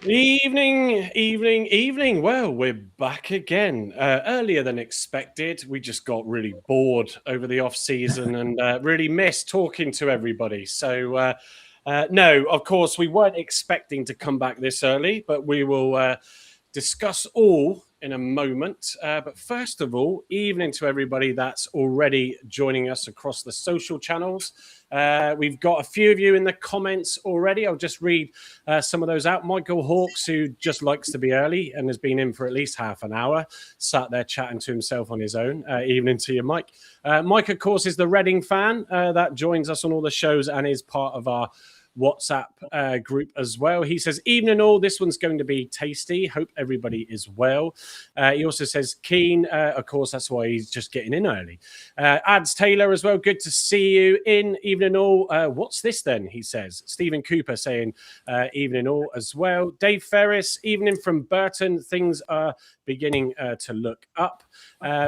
Evening. Well, we're back again. Earlier than expected. We just got really bored over the off season and really missed talking to everybody. So, no, of course, we weren't expecting to come back this early, but we will discuss all in a moment. But first of all, evening to everybody that's already joining us across the social channels. We've got a few of you in the comments already. I'll just read some of those out. Michael Hawkes, who just likes to be early and has been in for at least half an hour, sat there chatting to himself on his own. Evening to you, Mike. Mike, of course, is the Reading fan that joins us on all the shows and is part of our WhatsApp group as well. He says, evening all, this one's going to be tasty. Hope everybody is well. He also says, keen. Of course, that's why he's just getting in early. Ads Taylor as well. Good to see you in. Evening all. What's this then? He says. Stephen Cooper saying, evening all as well. Dave Ferris, evening from Burton. Things are beginning to look up.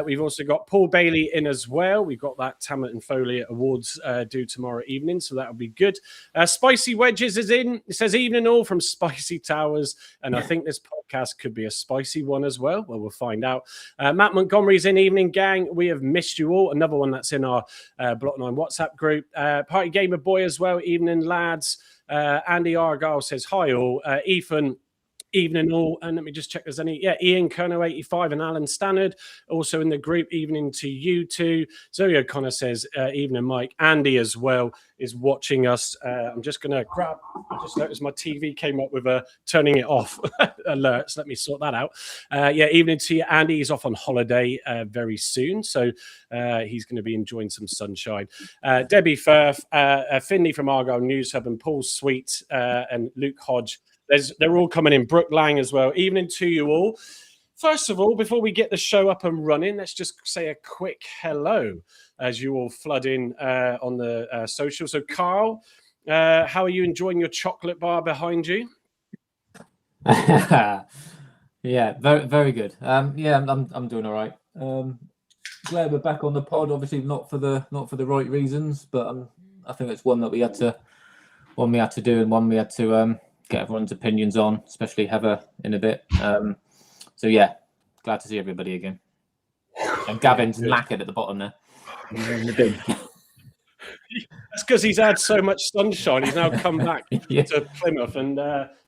We've also got Paul Bailey in as well. We've got that Tamlet and Foley Awards due tomorrow evening, so that'll be good. Spicy Wedges is in. It says evening all from Spicy Towers, and I think this podcast could be a spicy one as well. Well, we'll find out. Matt Montgomery's in. Evening, gang. We have missed you all. Another one that's in our Block 9 WhatsApp group. Party Gamer Boy as well. Evening, lads. Andy Argyle says hi all. Ethan, evening all, and let me just check there's any. Yeah, Ian Kerno 85 and Alan Stannard also in the group. Evening to you two. Zoe O'Connor says evening, Mike. Andy as well is watching us. I'm just gonna grab. I just noticed my TV came up with a turning it off alerts. Let me sort that out. Yeah, evening to you, Andy. He's off on holiday very soon, so he's going to be enjoying some sunshine. Debbie Firth, Finley from Argyle News Hub, and Paul Sweet and Luke Hodge. They're all coming in. Brooke Lang as well. Evening to you all. First of all, before we get the show up and running, let's just say a quick hello as you all flood in on the social. So, Carl, how are you enjoying your chocolate bar behind you? Yeah, very, very good. Yeah, I'm doing all right. Glad we're back on the pod. Obviously, not for the right reasons, but I think it's one we had to do, and one we had to get everyone's opinions on, especially Heather in a bit. So yeah, glad to see everybody again. And Gavin's knackered at the bottom there. That's because he's had so much sunshine. He's now come back to Plymouth, and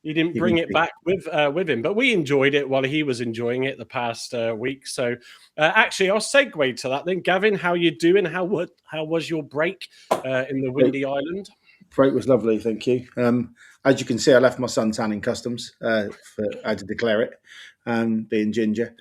he didn't bring it back with him. But we enjoyed it while he was enjoying it the past week. So actually, I'll segue to that then. Gavin, how you doing? How was your break in the windy island? Break was lovely, thank you. As you can see, I left my son tan in customs for how to declare it, being ginger.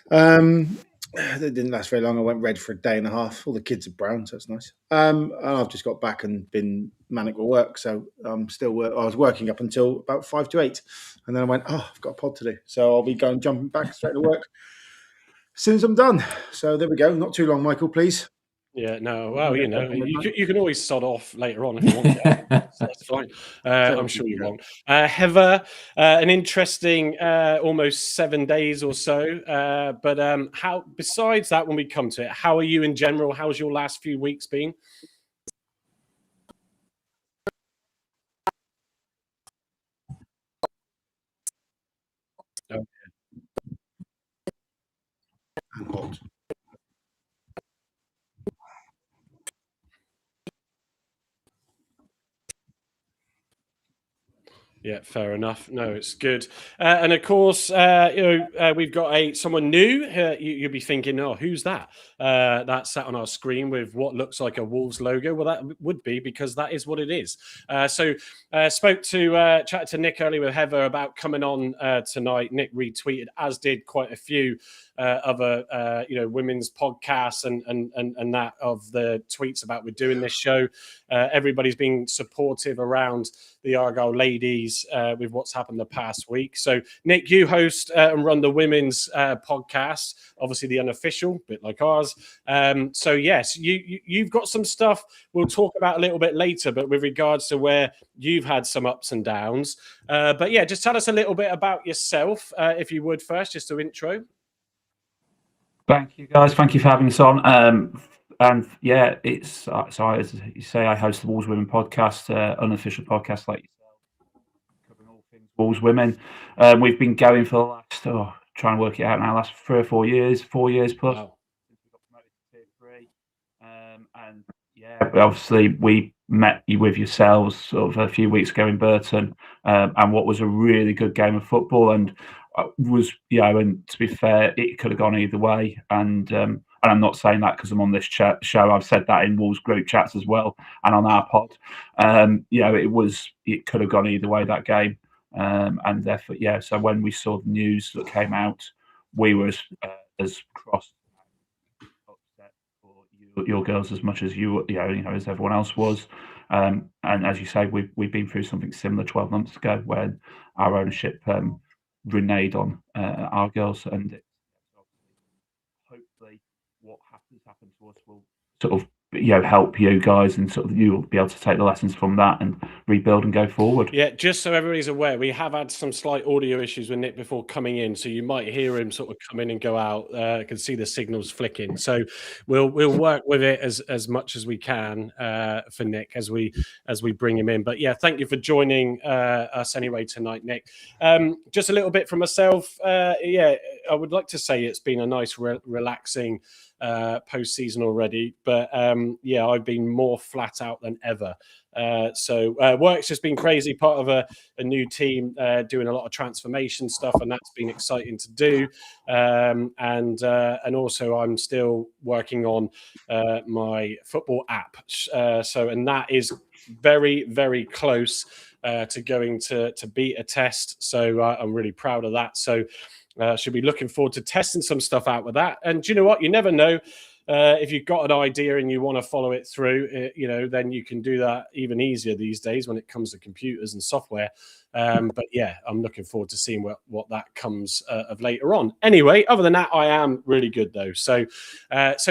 It didn't last very long. I went red for a day and a half. All the kids are brown, so it's nice. And I've just got back and been manic with work, so I'm still. I was working up until about 5 to 8, and then I went, I've got a pod to do, so I'll be jumping back straight to work as soon as I'm done. So there we go. Not too long, Michael, please. Yeah, no, well, you know, you can always sod off later on if you want to. So that's fine. I'm sure you won't. Heather, an interesting almost 7 days or so. But how? Besides that, when we come to it, how are you in general? How's your last few weeks been? And hot. Yeah, fair enough. No, it's good. And of course, we've got someone new. You'll be thinking, oh, who's that? That sat on our screen with what looks like a Wolves logo. Well, that would be because that is what it is. So chatted to Nick earlier with Heather about coming on tonight. Nick retweeted, as did quite a few other women's podcasts and that of the tweets about we're doing this show. Everybody's been supportive around the Argyle ladies with what's happened the past week. So Nick, you host and run the women's podcast, obviously the unofficial, bit like ours. So yes, you've got some stuff we'll talk about a little bit later, but with regards to where you've had some ups and downs. But yeah, just tell us a little bit about yourself, if you would first, just to intro. Thank you, guys. Thank you for having us on. And yeah, it's so as you say, I host the Wolves Women podcast, unofficial podcast like yourself, covering all things Wolves Women. We've been going for the last, trying to work it out now, last 3 or 4 years, 4 years plus. Wow. Since we got promoted to Tier 3. And yeah, obviously we met with yourselves sort of a few weeks ago in Burton, and what was a really good game of football, and and to be fair, it could have gone either way. And I'm not saying that because I'm on this show. I've said that in Wolves group chats as well, and on our pod. It could have gone either way, that game. And therefore, so when we saw the news that came out, we were as cross, upset for your girls as much as as everyone else was. And as you say, we've been through something similar 12 months ago when our ownership reneged on our girls, and hopefully what happens to us will sort of help you guys, and sort of you'll be able to take the lessons from that and rebuild and go forward. Yeah, just so everybody's aware, we have had some slight audio issues with Nick before coming in, so you might hear him sort of come in and go out. I can see the signals flicking, so we'll work with it as much as we can for Nick as we bring him in. But yeah, thank you for joining us anyway tonight, Nick. Just a little bit from myself. I would like to say it's been a nice, relaxing post-season already, but I've been more flat out than ever. So work's just been crazy, part of a new team doing a lot of transformation stuff, and that's been exciting to do. And also I'm still working on my football app, and that is very, very close to going to beta test, so I'm really proud of that. So should be looking forward to testing some stuff out with that. And do you know what? You never know. If you've got an idea and you want to follow it through, then you can do that even easier these days when it comes to computers and software. But yeah, I'm looking forward to seeing what that comes of later on. Anyway, other than that, I am really good though. So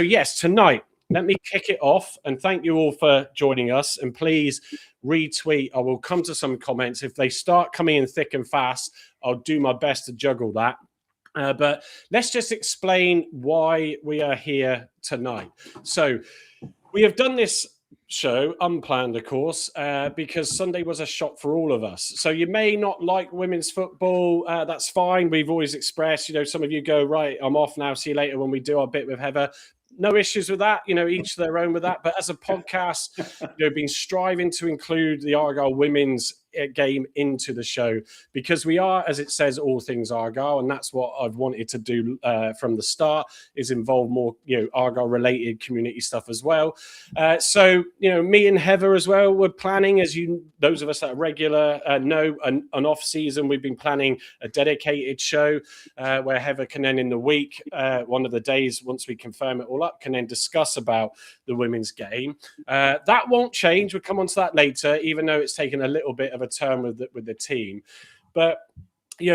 yes, tonight, let me kick it off, and thank you all for joining us. And please retweet. I will come to some comments. If they start coming in thick and fast, I'll do my best to juggle that. But let's just explain why we are here tonight. So we have done this show unplanned, of course, because Sunday was a shock for all of us. So you may not like women's football. That's fine. We've always expressed, some of you go, right, I'm off now. See you later when we do our bit with Heather. No issues with that, each their own with that. But as a podcast, been striving to include the Argyle Women's game into the show, because we are, as it says, all things Argyle, and that's what I've wanted to do from the start, is involve more Argyle related community stuff as well. So me and Heather as well, we're planning, as those of us that are regular know, an off season. We've been planning a dedicated show where Heather can then in the week, one of the days once we confirm it all up, can then discuss about the women's game. That won't change. We'll come on to that later, even though it's taken a little bit of a turn with the team. But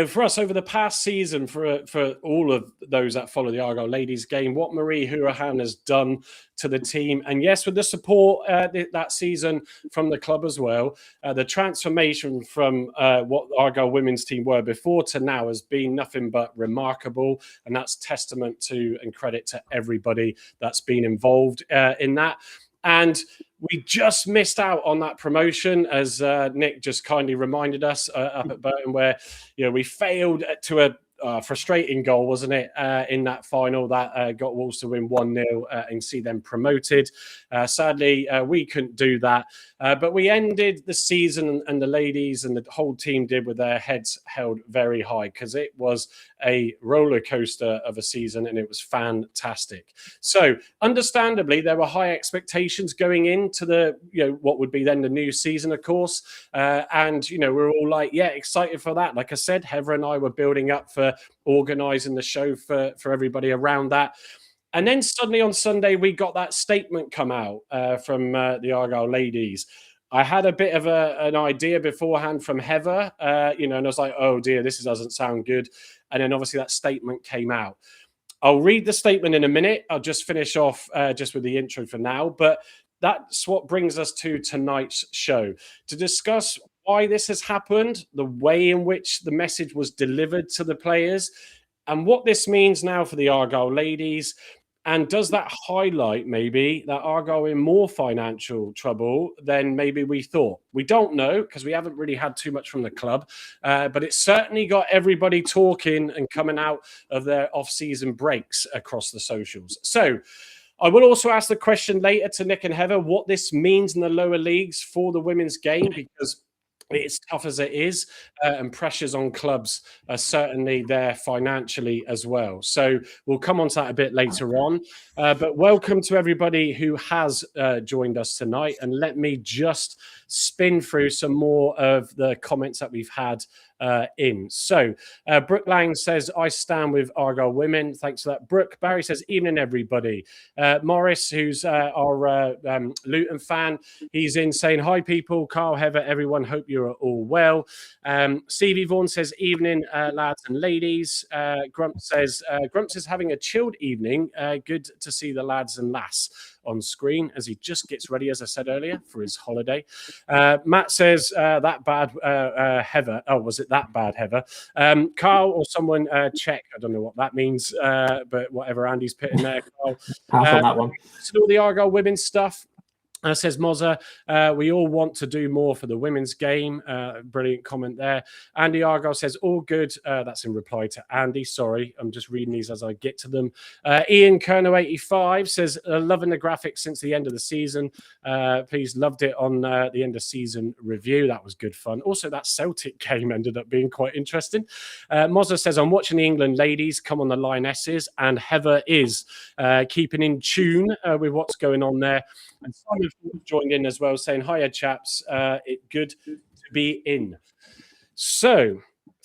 for us over the past season, for all of those that follow the Argyle ladies game, what Marie Hourahan has done to the team, and yes, with the support that season from the club as well, the transformation from what Argyle women's team were before to now has been nothing but remarkable, and that's testament to and credit to everybody that's been involved in that. And we just missed out on that promotion, as Nick just kindly reminded us up at Burton, where we failed to a frustrating goal, wasn't it, in that final that got Wolves to win 1-0 and see them promoted. Sadly, we couldn't do that, but we ended the season, and the ladies and the whole team did, with their heads held very high, because it was a roller coaster of a season, and it was fantastic. So understandably, there were high expectations going into the what would be then the new season, of course, and we're all like, yeah, excited for that. Like I said, Heather and I were building up for organising the show for everybody around that. And then suddenly on Sunday, we got that statement come out from the Argyle ladies. I had a bit of an idea beforehand from Heather, and I was like, oh dear, this doesn't sound good. And then obviously that statement came out. I'll read the statement in a minute. I'll just finish off just with the intro for now. But that's what brings us to tonight's show, to discuss why this has happened, the way in which the message was delivered to the players, and what this means now for the Argyle ladies, And does that highlight maybe that Argyle in more financial trouble than maybe we thought? We don't know because we haven't really had too much from the club, but it certainly got everybody talking and coming out of their off-season breaks across the socials. So I will also ask the question later to Nick and Heather what this means in the lower leagues for the women's game, because it's tough as it is, and pressures on clubs are certainly there financially as well. So we'll come on to that a bit later on. But welcome to everybody who has joined us tonight. And let me just spin through some more of the comments that we've had in. So Brooke Lang says, I stand with Argyle Women. Thanks for that, Brooke. Barry says, evening, everybody. Morris, who's our Luton fan, he's in saying, hi, people. Carl, Heather, everyone. Hope you're all well. Stevie Vaughan says, evening, lads and ladies. Grumps says, Grumps is having a chilled evening. Good to see the lads and lass on screen as he just gets ready, as I said earlier, for his holiday. Matt says, that bad Heather. Oh, was it that bad, Heather? Carl or someone check. I don't know what that means, but whatever Andy's put in there, Carl. Pass on that one. So all the Argyle women stuff. Says Mozza, we all want to do more for the women's game. Brilliant comment there. Andy Argyle says, all good. That's in reply to Andy. Sorry, I'm just reading these as I get to them. Ian Kerno85 says, loving the graphics since the end of the season. Please, loved it on the end of season review. That was good fun. Also, that Celtic game ended up being quite interesting. Mozza says, I'm watching the England ladies come on the Lionesses, and Heather is keeping in tune with what's going on there. And Simon joined in as well, saying, hiya, chaps. It's good to be in. So,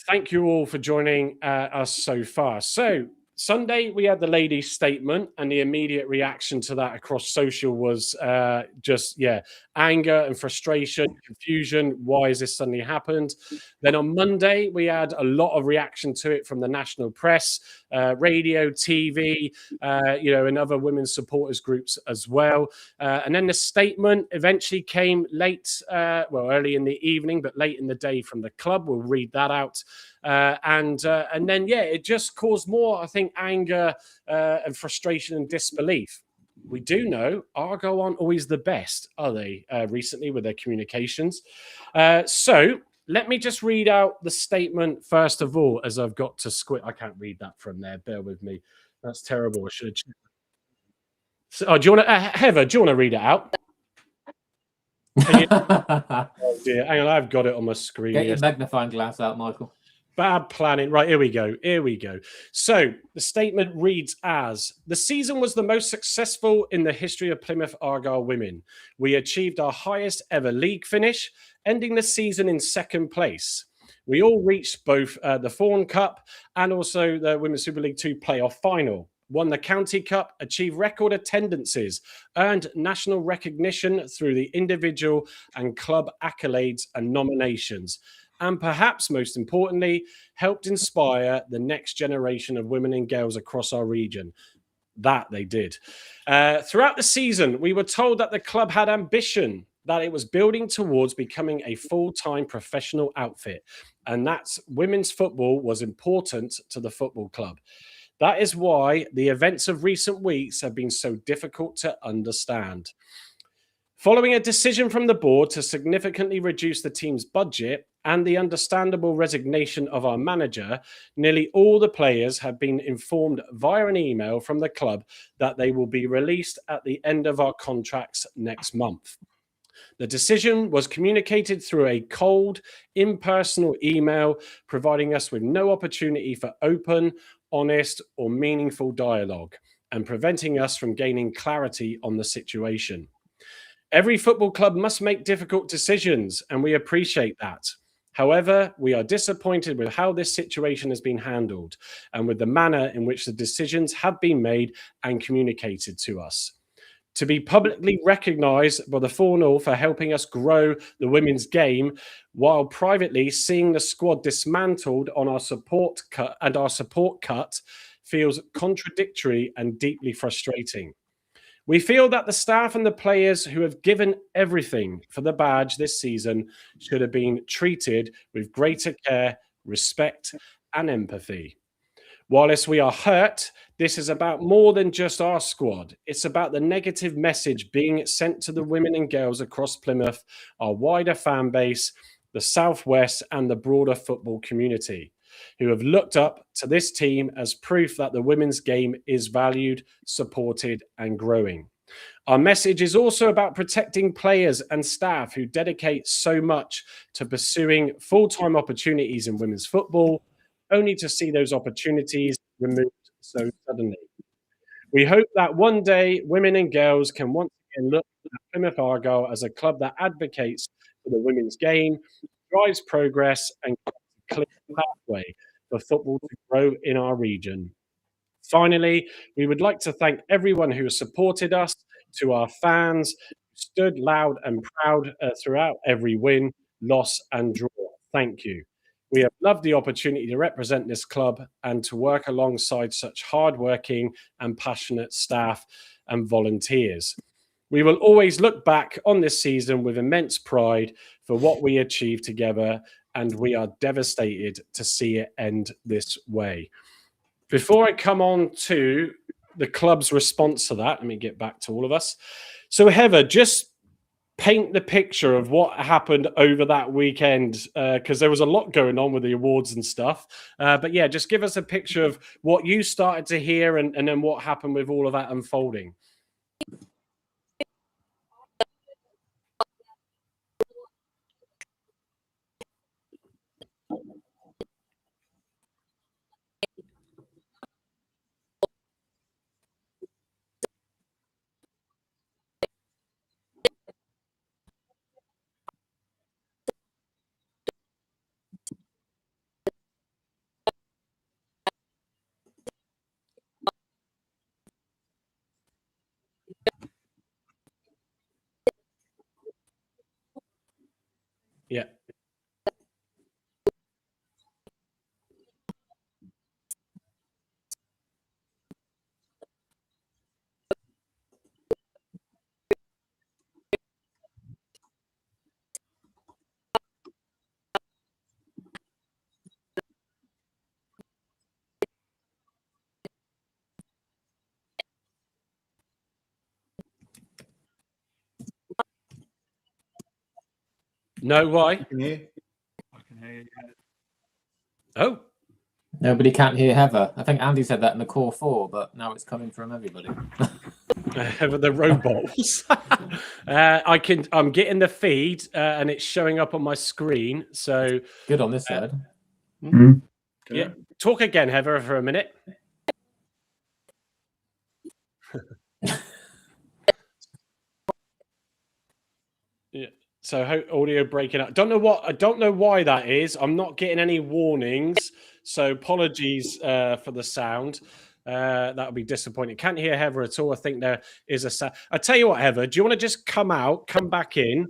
thank you all for joining us so far. So, Sunday, we had the ladies' statement, and the immediate reaction to that across social was anger and frustration, confusion. Why has this suddenly happened? Then on Monday, we had a lot of reaction to it from the national press, radio, TV, and other women's supporters groups as well. And then the statement eventually came late, early in the evening, but late in the day from the club. We'll read that out. And then it just caused more, I think, anger and frustration and disbelief. We do know Argyle aren't always the best, are they, recently with their communications? So let me just read out the statement first of all, as I've got to squint. I can't read that from there. Bear with me. That's terrible. I should have checked. So, do you want to, Heather, do you want to read it out? Oh dear, hang on, I've got it on my screen. Get your magnifying glass out, Michael. Bad planning. Right, here we go. So the statement reads as, the season was the most successful in the history of Plymouth Argyle Women. We achieved our highest ever league finish, ending the season in second place. We all reached both the Fawn Cup and also the Women's Super League 2 playoff final. Won the County Cup, achieved record attendances, earned national recognition through the individual and club accolades and nominations, and perhaps most importantly, helped inspire the next generation of women and girls across our region. That they did. Throughout the season, we were told that the club had ambition, that it was building towards becoming a full-time professional outfit, and that women's football was important to the football club. That is why the events of recent weeks have been so difficult to understand. Following a decision from the board to significantly reduce the team's budget and the understandable resignation of our manager, nearly all the players have been informed via an email from the club that they will be released at the end of our contracts next month. The decision was communicated through a cold, impersonal email, providing us with no opportunity for open, honest, or meaningful dialogue, and preventing us from gaining clarity on the situation. Every football club must make difficult decisions, and we appreciate that. However, we are disappointed with how this situation has been handled and with the manner in which the decisions have been made and communicated to us. To be publicly recognised by the 4-0 for helping us grow the women's game, while privately seeing the squad dismantled on our support cut feels contradictory and deeply frustrating. We feel that the staff and the players who have given everything for the badge this season should have been treated with greater care, respect, and empathy. Whilst we are hurt, this is about more than just our squad. It's about the negative message being sent to the women and girls across Plymouth, our wider fan base, the Southwest, and the broader football community, who have looked up to this team as proof that the women's game is valued, supported, and growing. Our message is also about protecting players and staff who dedicate so much to pursuing full-time opportunities in women's football, only to see those opportunities removed so suddenly. We hope that one day women and girls can once again look at Plymouth Argyle as a club that advocates for the women's game, drives progress, and a clear pathway for football to grow in our region. Finally, we would like to thank everyone who has supported us, to our fans who stood loud and proud throughout every win, loss, and draw. Thank you. We have loved the opportunity to represent this club and to work alongside such hardworking and passionate staff and volunteers. We will always look back on this season with immense pride for what we achieved together, and we are devastated to see it end this way. Before I come on to the club's response to that, let me get back to all of us. So, Heather, just paint the picture of what happened over that weekend, because there was a lot going on with the awards and stuff. But yeah, just give us a picture of what you started to hear and then what happened with all of that unfolding. Yeah. No, why? I can hear you. Oh. Nobody can't hear Heather. I think Andy said that in the core 4, but now it's coming from everybody. Heather the robots. I'm getting the feed and it's showing up on my screen. So good on this side. Yeah. Talk again, Heather, for a minute. Yeah. So audio breaking up. I don't know why that is. I'm not getting any warnings. So apologies for the sound. That would be disappointing. Can't hear Heather at all. I think there is a sound. I tell you what, Heather, do you want to just come back in?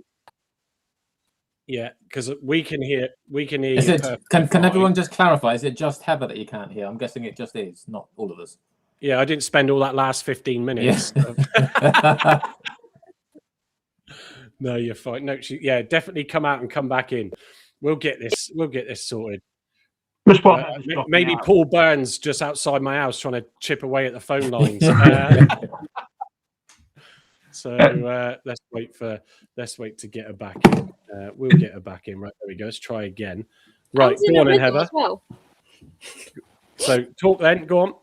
Yeah, because we can hear you. Can everyone just clarify? Is it just Heather that you can't hear? I'm guessing it just is, not all of us. Yeah, I didn't spend all that last 15 minutes. Yeah. No, you're fine. No, definitely come out and come back in. We'll get this sorted. Maybe Paul Burns just outside my house trying to chip away at the phone lines. So let's wait to get her back in. We'll get her back in. Right, there we go. Let's try again. Right, go on, Heather. Well. So talk then. Go on.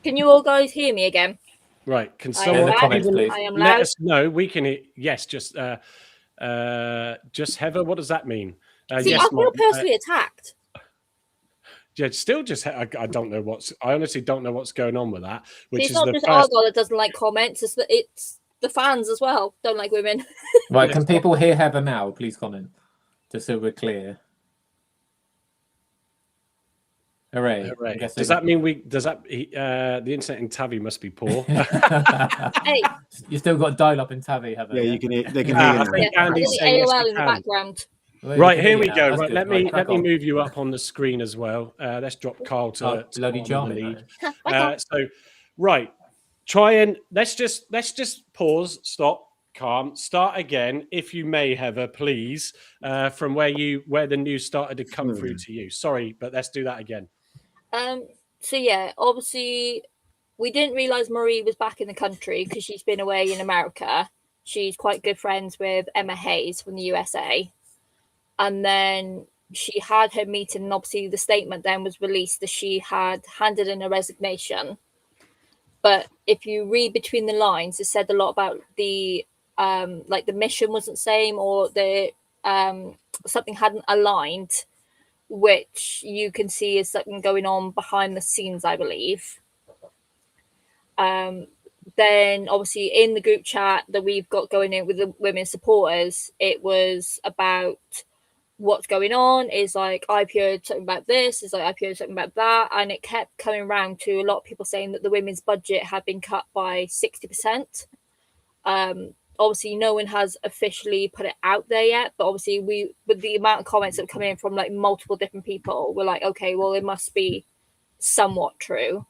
Can you all guys hear me again? Right. Can someone let us know? We can hear. Yes. Just Heather. What does that mean? See, yes, I feel personally attacked. Yeah, still just I don't know I honestly don't know what's going on with that. Which it's not just Argyle that doesn't like comments. It's the fans as well. Don't like women. Right? Can people hear Heather now? Please comment, just so we're clear. Hooray! Hooray. Does that mean the internet in Tavi must be poor? Hey, you still got dial up in Tavi, Heather. Yeah, you can hear. They can hear. I think Andy's saying AOL in the background. Right, here we go. Right, let me move you up on the screen as well. Let's drop Carl to bloody Charlie. So, right, try and let's just pause, stop, calm, start again, if you may, Heather, please, from where the news started to come through to you. Sorry, but let's do that again. So yeah, obviously we didn't realise Marie was back in the country because she's been away in America. She's quite good friends with Emma Hayes from the USA. And then she had her meeting, and obviously the statement then was released that she had handed in a resignation. But if you read between the lines, it said a lot about the like the mission wasn't same, or the something hadn't aligned, which you can see is something going on behind the scenes, I believe. Then obviously in the group chat that we've got going in with the women supporters, it was about what's going on, is like I've heard something about this, is like I've heard something about that, and it kept coming around to a lot of people saying that the women's budget had been cut by 60%. Obviously no one has officially put it out there yet, but obviously we, with the amount of comments that come in from like multiple different people, we're like, okay, well it must be somewhat true.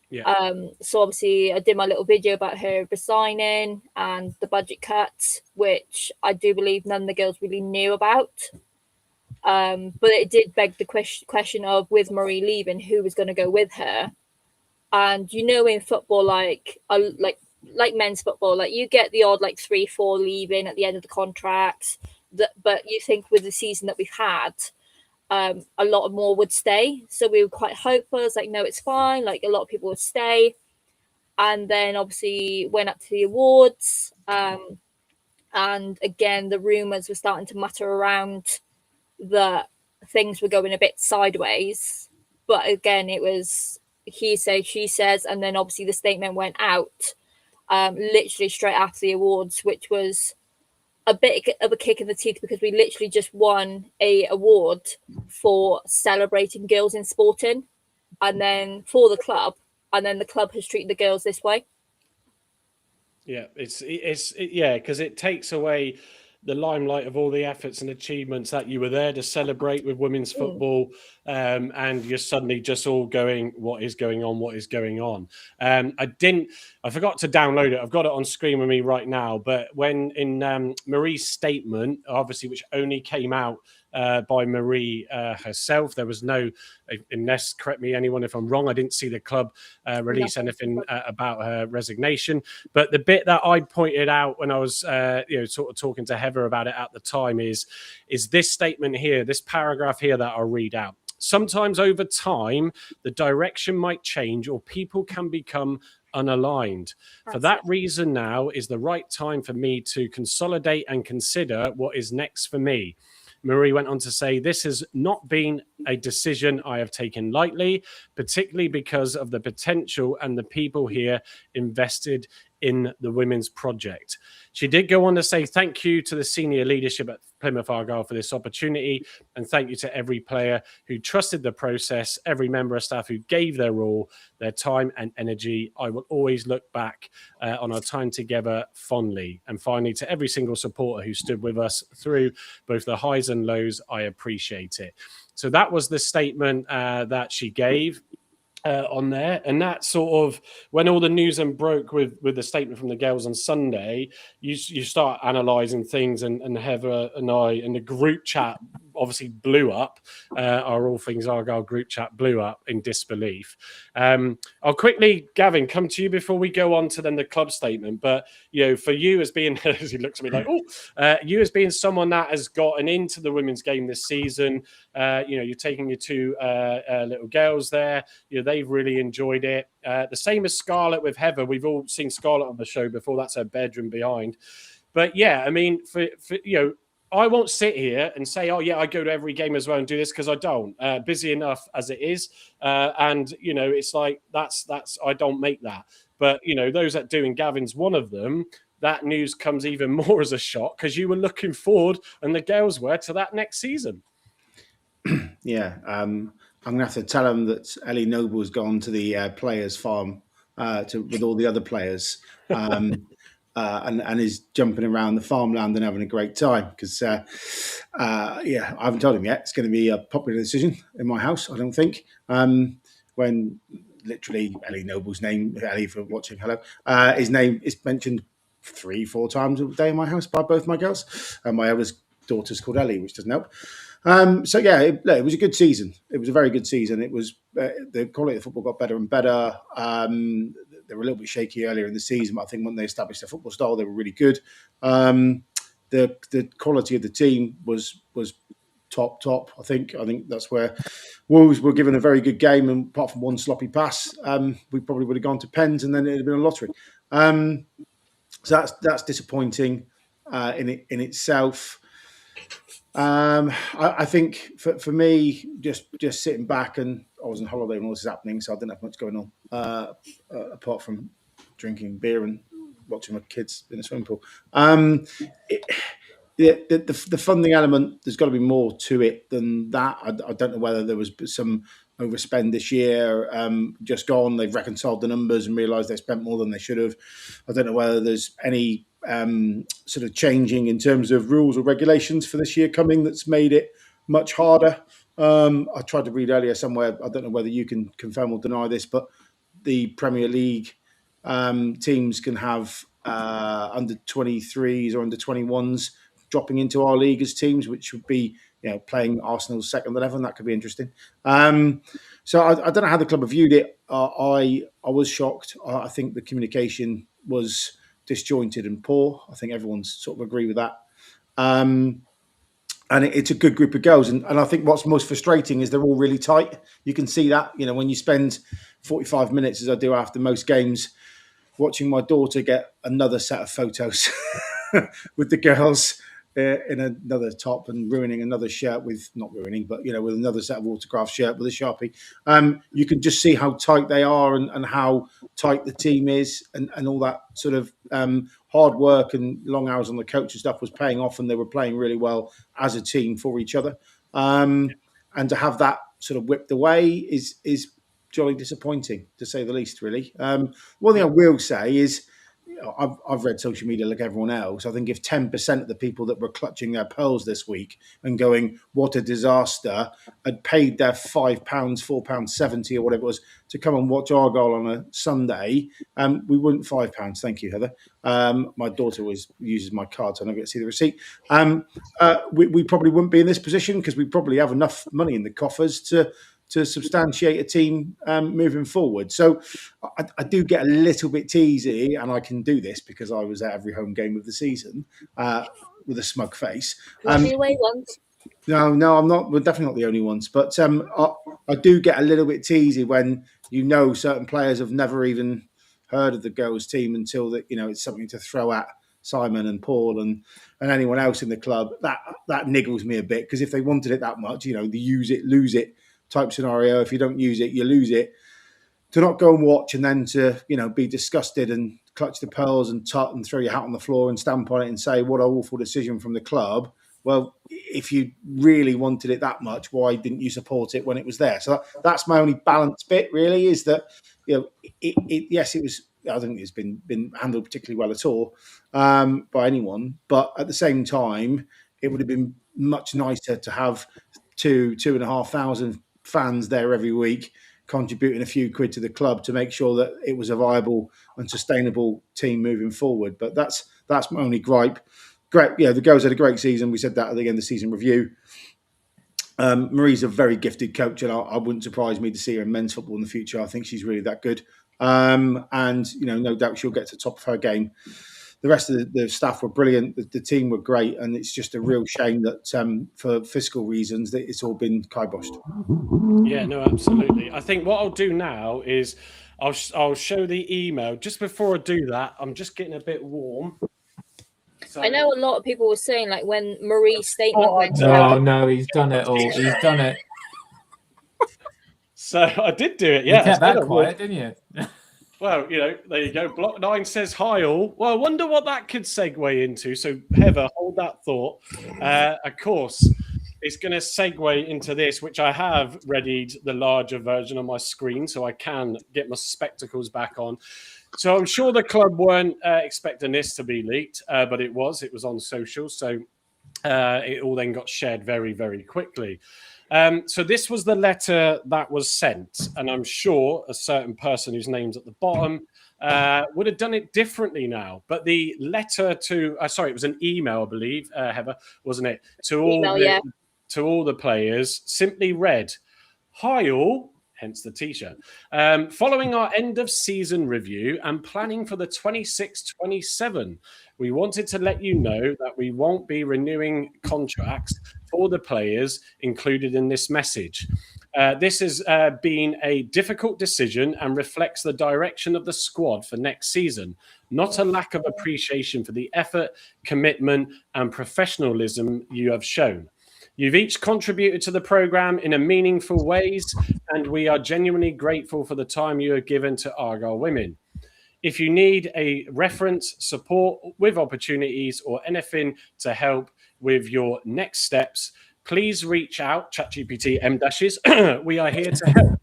Yeah. So obviously I did my little video about her resigning and the budget cuts, which I do believe none of the girls really knew about. But it did beg the question of, with Marie leaving, who was going to go with her? And you know, in football, like men's football, like you get the odd like 3-4 leaving at the end of the contracts. But you think with the season that we've had, a lot more would stay. So we were quite hopeful. It's like, no, it's fine. Like a lot of people would stay. And then obviously went up to the awards. And again, the rumours were starting to mutter around that things were going a bit sideways. But again, it was he says, she says, and then obviously the statement went out literally straight after the awards, which was a bit of a kick in the teeth, because we literally just won a award for celebrating girls in sporting, and then for the club, and then the club has treated the girls this way. Yeah, yeah, because it takes away the limelight of all the efforts and achievements that you were there to celebrate with women's football, and you're suddenly just all going, what is going on? What is going on? I forgot to download it. I've got it on screen with me right now. But when in Marie's statement, obviously, which only came out by Marie herself, there was no, unless, correct me anyone if I'm wrong, I didn't see the club release anything about her resignation. But the bit that I pointed out when I was sort of talking to Heather about it at the time is this statement here, this paragraph here that I'll read out. Sometimes over time, the direction might change or people can become unaligned. For that reason, now is the right time for me to consolidate and consider what is next for me. Marie went on to say, this has not been a decision I have taken lightly, particularly because of the potential and the people here invested in the women's project. She did go on to say thank you to the senior leadership at Plymouth Argyle for this opportunity, and thank you to every player who trusted the process, every member of staff who gave their all, their time and energy. I will always look back on our time together fondly. And finally, to every single supporter who stood with us through both the highs and lows, I appreciate it. So that was the statement that she gave on there. And that sort of, when all the news broke with the statement from the girls on Sunday, you start analysing things, and Heather and I and the group chat obviously blew up. Our All Things Argyle group chat blew up in disbelief. I'll quickly, Gavin, come to you before we go on to then the club statement. But, you know, for you as being, as he looks at me like, you as being someone that has gotten into the women's game this season, you're taking your two little girls there. They've really enjoyed it. The same as Scarlett with Heather. We've all seen Scarlett on the show before. That's her bedroom behind. But yeah, I mean, for I won't sit here and say, oh, yeah, I go to every game as well and do this, because I don't. Busy enough as it is. And, it's like that's I don't make that. But, those that do, and Gavin's one of them, that news comes even more as a shock, because you were looking forward, and the girls were, to that next season. Yeah. I'm going to have to tell them that Ellie Noble's gone to the players' farm with all the other players. And is jumping around the farmland and having a great time, because, I haven't told him yet. It's going to be a popular decision in my house, I don't think. When literally Ellie Noble's name, Ellie for watching, hello, his name is mentioned 3-4 times a day in my house by both my girls. And my eldest daughter's called Ellie, which doesn't help. So yeah, it was a good season. It was a very good season. It was the quality of football got better and better. They were a little bit shaky earlier in the season, but I think when they established their football style, they were really good. The quality of the team was top. I think that's where Wolves were given a very good game, and apart from one sloppy pass, we probably would have gone to pens, and then it'd have been a lottery. So that's disappointing in itself. I think for me, just sitting back, and I was on holiday when all this is happening, so I didn't have much going on apart from drinking beer and watching my kids in a swimming pool. The funding element, there's got to be more to it than that. I don't know whether there was some overspend this year, just gone. They've reconciled the numbers and realised they spent more than they should have. I don't know whether there's any sort of changing in terms of rules or regulations for this year coming that's made it much harder. I tried to read earlier somewhere, I don't know whether you can confirm or deny this, but the Premier League teams can have under 23s or under 21s dropping into our league as teams, which would be, playing Arsenal's second 11. That could be interesting. So I don't know how the club have viewed it. I was shocked. I think the communication was disjointed and poor. I think everyone's sort of agree with that. And it's a good group of girls. And I think what's most frustrating is they're all really tight. You can see that, when you spend 45 minutes, as I do after most games, watching my daughter get another set of photos with the girls in another top and ruining another shirt with with another set of autograph shirt with a Sharpie. You can just see how tight they are and how tight the team is and all that sort of hard work and long hours on the coach and stuff was paying off, and they were playing really well as a team for each other. And to have that sort of whipped away is jolly disappointing, to say the least, really. One thing I will say is, I've read social media like everyone else. I think if 10% of the people that were clutching their pearls this week and going, what a disaster, had paid their £5, £4.70 or whatever it was to come and watch Argyle on a Sunday, we wouldn't £5. Thank you, Heather. My daughter always uses my card, so I never get to see the receipt. We probably wouldn't be in this position because we probably have enough money in the coffers to substantiate a team moving forward. So I do get a little bit teasy, and I can do this because I was at every home game of the season with a smug face. The away ones. No, I'm not. We're definitely not the only ones. But I do get a little bit teasy when certain players have never even heard of the girls' team until that it's something to throw at Simon and Paul and anyone else in the club. That niggles me a bit, because if they wanted it that much, the use it, lose it type scenario. If you don't use it, you lose it. To not go and watch and then to be disgusted and clutch the pearls and tut and throw your hat on the floor and stamp on it and say what an awful decision from the club. Well, if you really wanted it that much, why didn't you support it when it was there? So that's my only balance bit, really, is that yes, it was. I don't think it's been handled particularly well at all by anyone. But at the same time, it would have been much nicer to have 2,500 fans there every week, contributing a few quid to the club to make sure that it was a viable and sustainable team moving forward. But that's my only gripe. Great, the girls had a great season. We said that at the end of the season review. Marie's a very gifted coach, and I wouldn't surprise me to see her in men's football in the future. I think she's really that good, and no doubt she'll get to the top of her game. The rest of the staff were brilliant. The team were great, and it's just a real shame that for fiscal reasons that it's all been kiboshed. Yeah, no, absolutely. I think what I'll do now is I'll show the email. Just before I do that, I'm just getting a bit warm. So, I know a lot of people were saying, like, when Marie's statement went out. Oh no, he's done it all. He's done it. So I did do it. Yeah, you kept that quiet, didn't you? Well, there you go. Block 9 says hi all. Well, I wonder what that could segue into. So, Heather, hold that thought. Of course, it's going to segue into this, which I have readied the larger version on my screen so I can get my spectacles back on. So I'm sure the club weren't expecting this to be leaked, but it was. It was on social. So it all then got shared very, very quickly. So this was the letter that was sent, and I'm sure a certain person whose name's at the bottom would have done it differently now. But the letter to, it was an email, I believe, Heather, wasn't it? To to all the players simply read, "Hi all," hence the t-shirt. Following our end of season review and planning for the 26-27, we wanted to let you know that we won't be renewing contracts for the players included in this message. This has been a difficult decision and reflects the direction of the squad for next season, not a lack of appreciation for the effort, commitment, and professionalism you have shown. You've each contributed to the programme in a meaningful ways, and we are genuinely grateful for the time you have given to Argyle Women. If you need a reference, support with opportunities, or anything to help with your next steps, please reach out, ChatGPT M-dashes. We are here to help.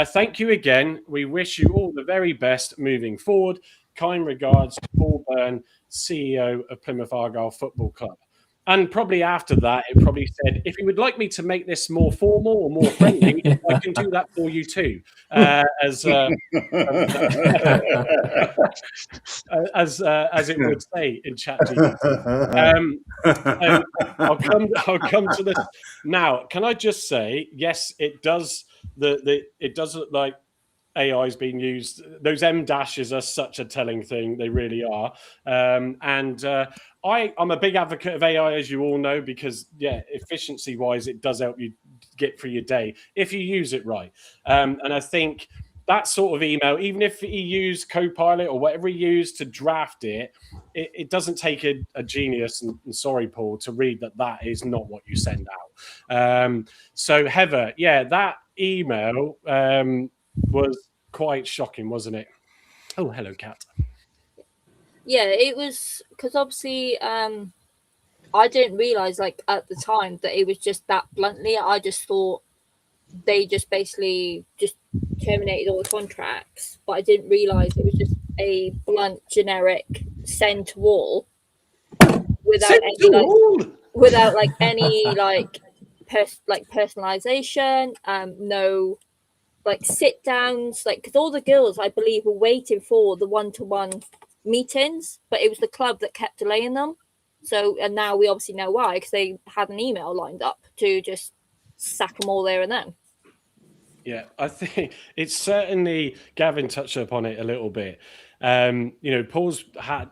Thank you again. We wish you all the very best moving forward. Kind regards, Paul Byrne, CEO of Plymouth Argyle Football Club. And probably after that, it probably said, if you would like me to make this more formal or more friendly, I can do that for you too. As it would say in ChatGPT. I'll come to this now. Can I just say, yes, it does. It does look like AI is being used. Those M dashes are such a telling thing. They really are. I'm a big advocate of AI, as you all know, because efficiency wise, it does help you get through your day if you use it right. And I think that sort of email, even if you use Copilot or whatever you use to draft it, it doesn't take a genius, and sorry, Paul, to read that is not what you send out. So Heather, that email was quite shocking, wasn't it? Oh, hello, Kat. Yeah, it was, because obviously I didn't realise at the time that it was just that bluntly. I just thought they just basically just terminated all the contracts, but I didn't realise it was just a blunt, generic send to all without any personalisation, no sit downs, because all the girls, I believe, were waiting for the one-to-one meetings, but it was the club that kept delaying them. So, and now we obviously know why, because they had an email lined up to just sack them all there and then. Yeah, I think it's certainly, Gavin touched upon it a little bit. Paul's had,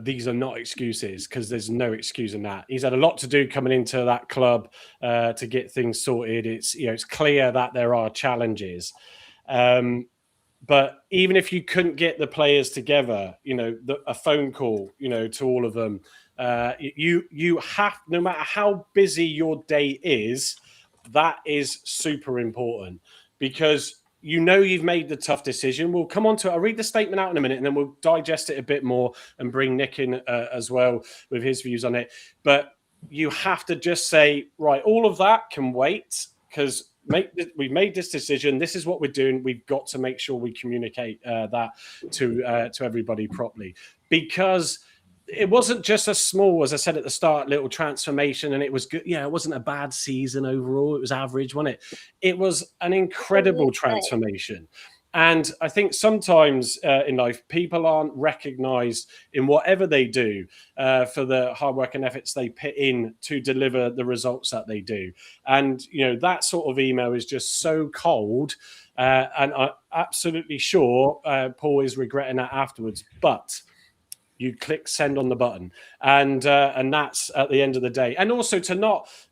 these are not excuses, because there's no excuse in that. He's had a lot to do coming into that club to get things sorted. It's clear that there are challenges. But even if you couldn't get the players together, a phone call, to all of them, you have, no matter how busy your day is, that is super important, because you've made the tough decision. We'll come on to it. I'll read the statement out in a minute, and then we'll digest it a bit more and bring Nick in as well with his views on it. But you have to just say, right, all of that can wait, because we've made this decision. This is what we're doing. We've got to make sure we communicate that to everybody properly, because it wasn't just a small, as I said at the start, little transformation, and it was good. Yeah, it wasn't a bad season overall. It was average, wasn't it? It was an incredible transformation. And I think sometimes in life, people aren't recognized in whatever they do for the hard work and efforts they put in to deliver the results that they do. And, that sort of email is just so cold. And I'm absolutely sure Paul is regretting that afterwards. But you click send on the button, and that's at the end of the day. And also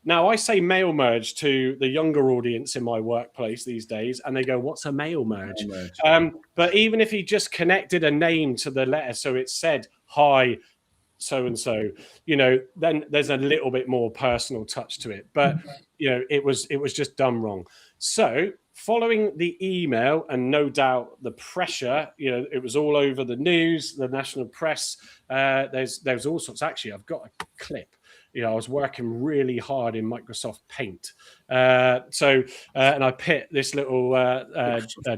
now I say mail merge to the younger audience in my workplace these days, and they go, what's a mail merge? But even if you just connected a name to the letter, so it said, hi, so-and-so, then there's a little bit more personal touch to it. But, it was just done wrong. So following the email, and no doubt the pressure, it was all over the news, the national press. There's all sorts. Actually, I've got a clip. I was working really hard in Microsoft Paint. And I put this little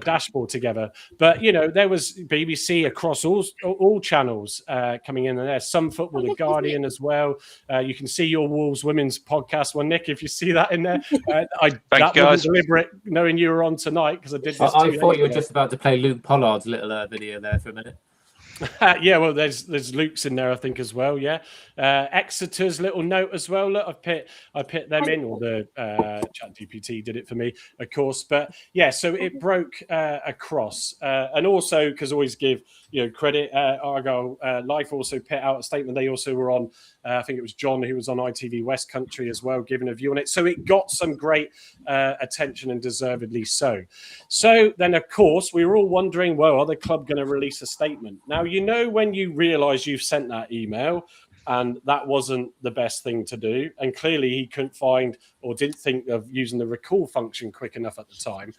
dashboard together. But, there was BBC across all channels coming in there. Some football, The Guardian as well. You can see your Wolves Women's podcast one, Nick, if you see that in there. That wasn't deliberate, knowing you were on tonight, because I did this I thought you were just about to play Luke Pollard's little video there for a minute. Yeah, well, there's Luke's in there, I think, as well. Yeah, Exeter's little note as well. Look, I put them in, or the ChatGPT did it for me, of course. But yeah, so it broke across, and also because always give credit. Argyle Life also put out a statement. They also were on. I think it was John who was on ITV West Country as well, giving a view on it. So it got some great attention, and deservedly so. So then, of course, we were all wondering, well, are the club going to release a statement? Now, when you realise you've sent that email and that wasn't the best thing to do, and clearly he couldn't find or didn't think of using the recall function quick enough at the time,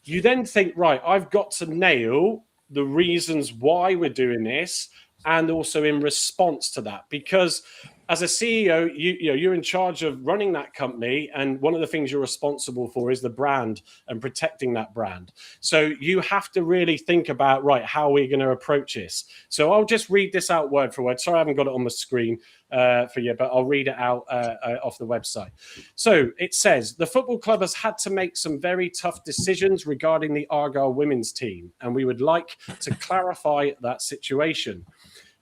you then think, right, I've got to nail the reasons why we're doing this, and also in response to that, because as a CEO, you're in charge of running that company, and one of the things you're responsible for is the brand and protecting that brand. So you have to really think about, right, how are we going to approach this? So I'll just read this out word for word. Sorry, I haven't got it on the screen for you, but I'll read it out off the website. So it says, the football club has had to make some very tough decisions regarding the Argyle women's team, and we would like to clarify that situation.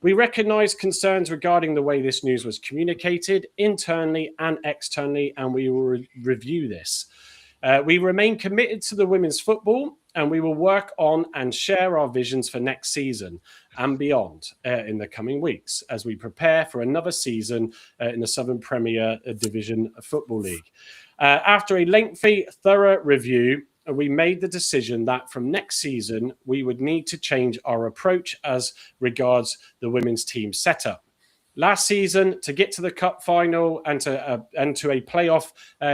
We recognise concerns regarding the way this news was communicated internally and externally, and we will review this. We remain committed to the women's football, and we will work on and share our visions for next season and beyond in the coming weeks as we prepare for another season in the Southern Premier Division Football League. After a lengthy, thorough review, we made the decision that from next season, we would need to change our approach as regards the women's team setup. Last season, to get to the cup final and to a playoff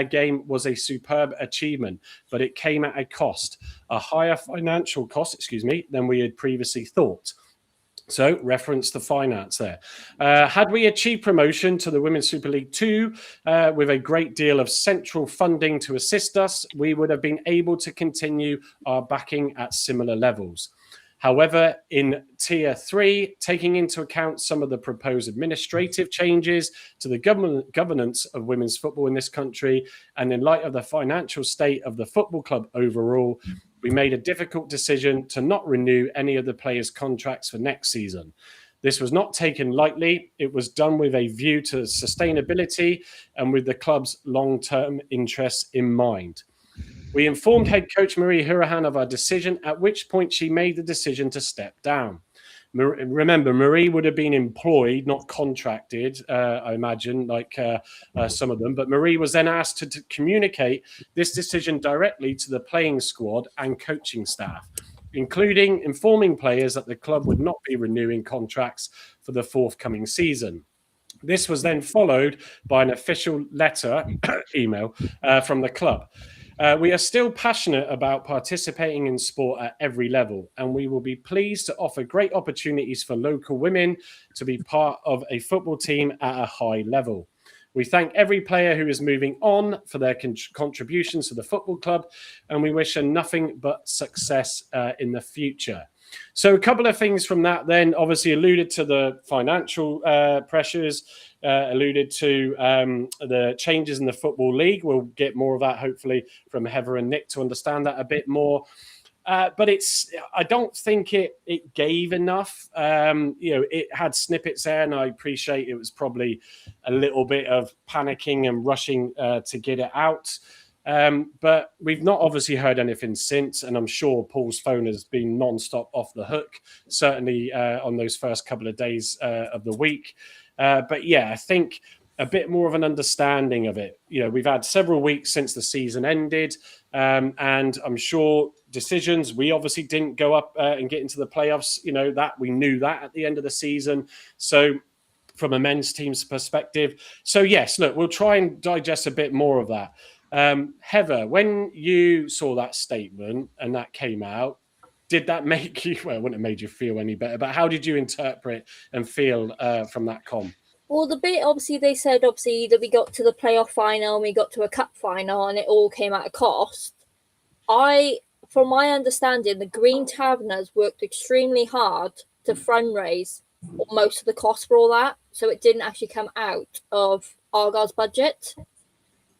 game was a superb achievement, but it came at a cost, a higher financial cost, than we had previously thought. So, reference the finance there. Had we achieved promotion to the Women's Super League 2 with a great deal of central funding to assist us, we would have been able to continue our backing at similar levels. However, in Tier 3, taking into account some of the proposed administrative changes to the governance of women's football in this country, and in light of the financial state of the football club overall, we made a difficult decision to not renew any of the players' contracts for next season. This was not taken lightly. It was done with a view to sustainability and with the club's long-term interests in mind. We informed head coach Marie Hourahan of our decision, at which point she made the decision to step down. Remember, Marie would have been employed, not contracted, I imagine, like some of them. But Marie was then asked to communicate this decision directly to the playing squad and coaching staff, including informing players that the club would not be renewing contracts for the forthcoming season. This was then followed by an official letter, email, from the club. We are still passionate about participating in sport at every level, and we will be pleased to offer great opportunities for local women to be part of a football team at a high level. We thank every player who is moving on for their contributions to the football club, and we wish them nothing but success in the future. So a couple of things from that then, obviously alluded to the financial pressures, alluded to the changes in the Football League. We'll get more of that, hopefully, from Heather and Nick to understand that a bit more. But I don't think it gave enough. It had snippets there, and I appreciate it was probably a little bit of panicking and rushing to get it out. But we've not obviously heard anything since, and I'm sure Paul's phone has been non-stop off the hook, certainly on those first couple of days of the week. But yeah, I think a bit more of an understanding of it. We've had several weeks since the season ended, and I'm sure decisions, we obviously didn't go up and get into the playoffs, that we knew that at the end of the season. So from a men's team's perspective. So yes, look, we'll try and digest a bit more of that. Heather, when you saw that statement and that came out, did that make you, well, it wouldn't have made you feel any better, but how did you interpret and feel from that com? Well, the bit, obviously, they said, that we got to the playoff final and we got to a cup final and it all came at a cost. From my understanding, the Green Taverners worked extremely hard to fundraise most of the cost for all that. So it didn't actually come out of Argyle's budget.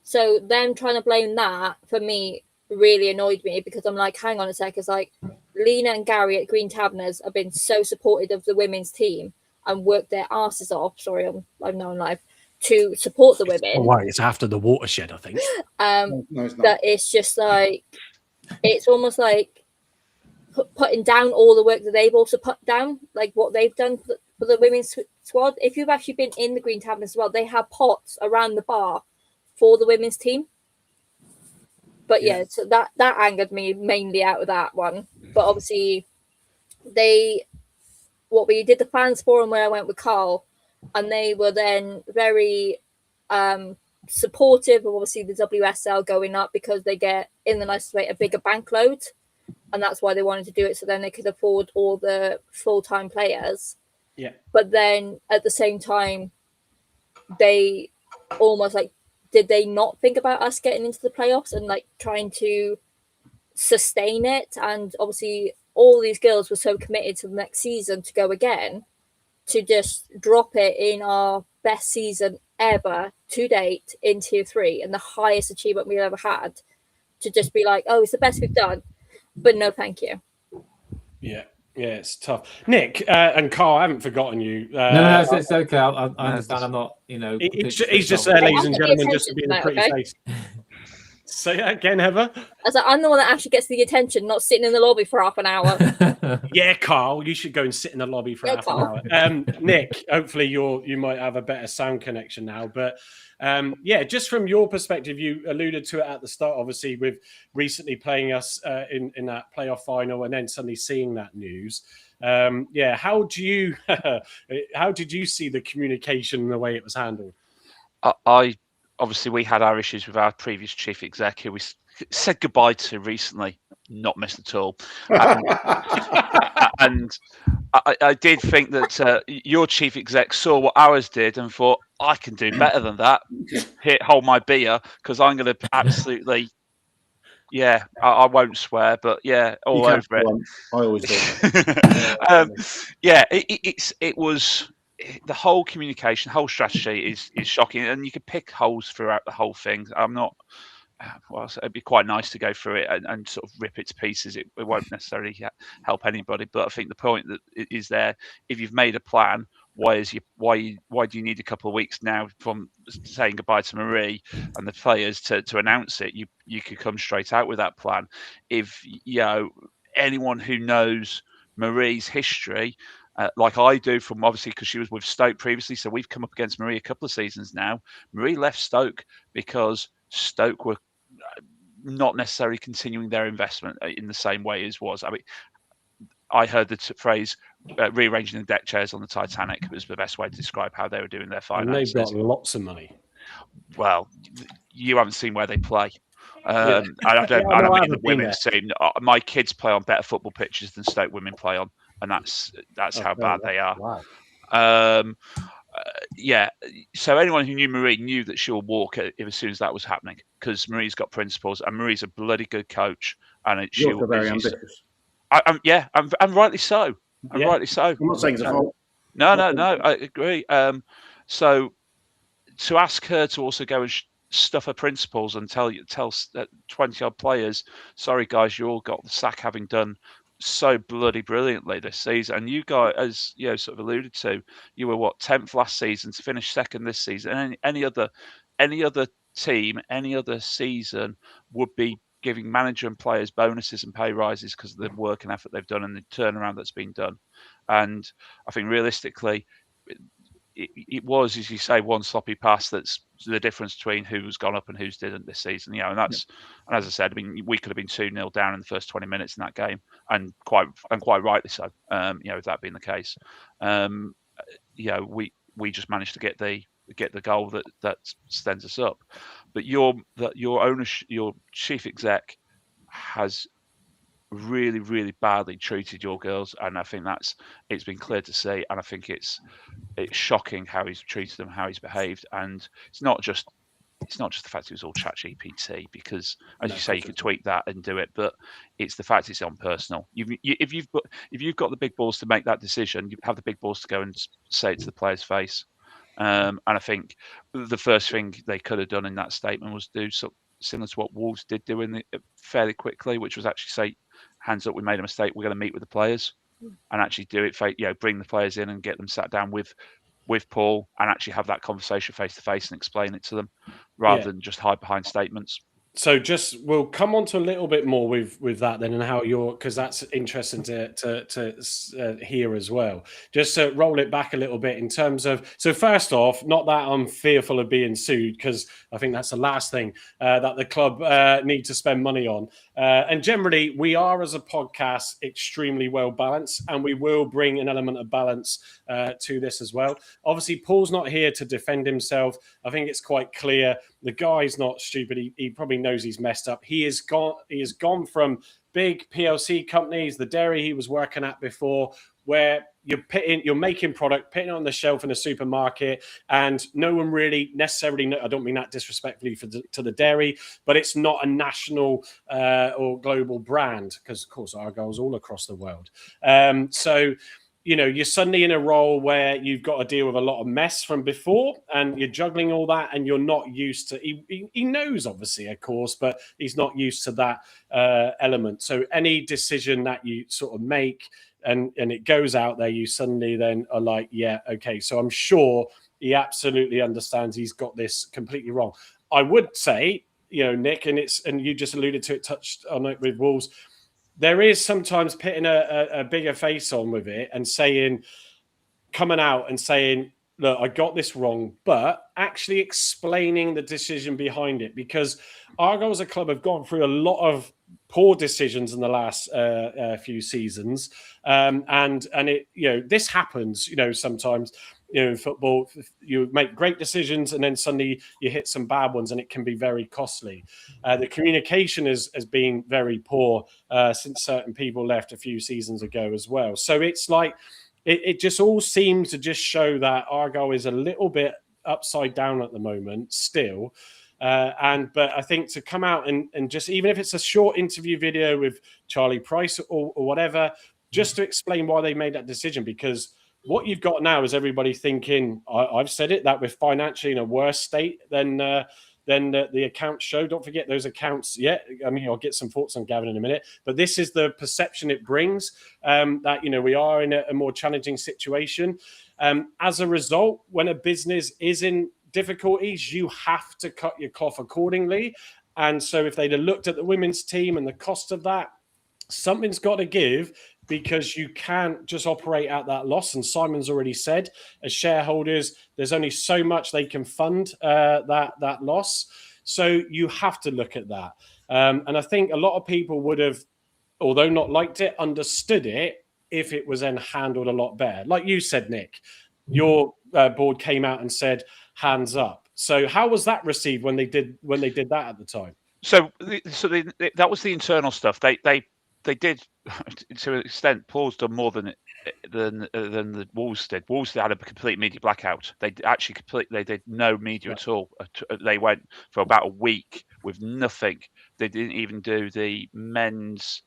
So them trying to blame that, for me, really annoyed me, because I'm like, hang on a sec. It's like, Lena and Gary at Green Taverners have been so supportive of the women's team and worked their asses off. Sorry, I'm now on live to support the women. Oh, right, it's after the watershed, I think. No, it's not. That it's just like, it's almost like putting down all the work that they've also put down, like what they've done for the women's squad. If you've actually been in the Green Tavern as well, they have pots around the bar for the women's team. But yeah, so that angered me mainly out of that one. But obviously, we did the fans forum where I went with Carl, and they were then very supportive of obviously the WSL going up because they get, in the nicest way, a bigger bank load. And that's why they wanted to do it, so then they could afford all the full-time players. Yeah. But then at the same time, they almost like, did they not think about us getting into the playoffs and like trying to sustain it? And obviously all these girls were so committed to the next season to go again, to just drop it in our best season ever to date in Tier 3 and the highest achievement we've ever had, to just be like, oh, it's the best we've done. But no, thank you. Yeah, it's tough. Nick and Carl, I haven't forgotten you. No, it's okay. I understand. I'm not, He's just there, ladies and gentlemen, just to be a pretty face. Say that again, Heather. I'm the one that actually gets the attention, not sitting in the lobby for half an hour. Yeah, Carl, you should go and sit in the lobby for half an hour. Nick, hopefully you might have a better sound connection now. But just from your perspective, you alluded to it at the start, obviously, with recently playing us in that playoff final and then suddenly seeing that news. How did you see the communication and the way it was handled? Obviously, we had our issues with our previous chief exec, who we said goodbye to recently, not missed at all. And I did think that your chief exec saw what ours did and thought, I can do better than that. Hold my beer, because I'm going to absolutely, I won't swear, but all over it. I always do. It was. The whole communication, whole strategy is shocking, and you could pick holes throughout the whole thing. I'm not. Well, it'd be quite nice to go through it and sort of rip it to pieces. It won't necessarily help anybody, but I think the point that is there: if you've made a plan, why do you need a couple of weeks now from saying goodbye to Marie and the players to announce it? You could come straight out with that plan. If anyone who knows Marie's history. Like I do, from obviously because she was with Stoke previously, so we've come up against Marie a couple of seasons now. Marie left Stoke because Stoke were not necessarily continuing their investment in the same way as was. I mean, I heard the phrase rearranging the deck chairs on the Titanic was the best way to describe how they were doing their finances. And they've got lots of money. Well, you haven't seen where they play. I don't mean the women's team. My kids play on better football pitches than Stoke women play on. And that's how bad they are. Wow. So anyone who knew Marie knew that she'll walk as soon as that was happening, because Marie's got principles and Marie's a bloody good coach. And you're very ambitious. And rightly so. Rightly so. I'm not saying it's a fault. No, I agree. So to ask her to also go and stuff her principles and tell 20 odd players, sorry guys, you all got the sack, having done so bloody brilliantly this season, and you guys, as sort of alluded to, you were 10th last season to finish second this season. And any other team, any other season would be giving manager and players bonuses and pay rises because of the work and effort they've done and the turnaround that's been done. And I think realistically, it was, as you say, one sloppy pass that's the difference between who's gone up and who's didn't this season. And that's, and as I said, I mean, we could have been 2-0 down in the first 20 minutes in that game, and quite rightly so. With that being the case, we just managed to get the goal that sends us up. But your chief exec has really, really badly treated your girls, and I think it's been clear to see, and I think it's shocking how he's treated them, how he's behaved, and it's not just the fact it was all ChatGPT, because as you say, you can tweak that and do it, but it's the fact it's unpersonal. If you've got the big balls to make that decision, you have the big balls to go and say it to the player's face. And I think the first thing they could have done in that statement was do something similar to what Wolves did do fairly quickly, which was actually say, hands up, we made a mistake. We're going to meet with the players and actually do it. Bring the players in and get them sat down with Paul and actually have that conversation face to face and explain it to them, rather than just hide behind statements. So we'll come on to a little bit more with that then, and how because that's interesting to hear as well. Just to roll it back a little bit in terms of, so first off, not that I'm fearful of being sued, because I think that's the last thing that the club need to spend money on. And generally, we are as a podcast extremely well balanced, and we will bring an element of balance to this as well. Obviously, Paul's not here to defend himself. I think it's quite clear. The guy's not stupid. He probably knows he's messed up. He has gone from big PLC companies, the dairy he was working at before, where you're making product, putting it on the shelf in a supermarket, and no one really necessarily. I don't mean that disrespectfully to the dairy, but it's not a national or global brand, because of course Argyle's all across the world. So you're suddenly in a role where you've got to deal with a lot of mess from before, and you're juggling all that, and you're not used to. He knows, obviously, of course, but he's not used to that element. So any decision that you sort of make and it goes out there, you suddenly then are like, yeah, okay. So I'm sure he absolutely understands he's got this completely wrong. I would say, Nick, and you just alluded to it, touched on it with Wolves. There is sometimes putting a bigger face on with it and coming out and saying, look, I got this wrong, but actually explaining the decision behind it, because Argyle as a club have gone through a lot of poor decisions in the last few seasons. And it, this happens, sometimes. In football, you make great decisions and then suddenly you hit some bad ones, and it can be very costly. The communication has been very poor since certain people left a few seasons ago as well. So it's like it just all seems to just show that Argyle is a little bit upside down at the moment still. But I think to come out and just, even if it's a short interview video with Charlie Price or whatever, just to explain why they made that decision, because what you've got now is everybody thinking, I've said it, that we're financially in a worse state than the accounts show. Don't forget those accounts. Yeah, I mean, I'll get some thoughts on Gavin in a minute, but this is the perception it brings, that, we are in a more challenging situation. As a result, when a business is in difficulties, you have to cut your cloth accordingly. And so if they'd have looked at the women's team and the cost of that, something's got to give, because you can't just operate at that loss. And Simon's already said, as shareholders, there's only so much they can fund that loss. So you have to look at that. And I think a lot of people would have, although not liked it, understood it if it was then handled a lot better. Like you said, Nick, your board came out and said, hands up. So how was that received when they did that at the time? That was the internal stuff. They did, to an extent. Paul's done more than the Wolves did. Wolves had a complete media blackout. They actually they did no media at all. They went for about a week with nothing. They didn't even do the men's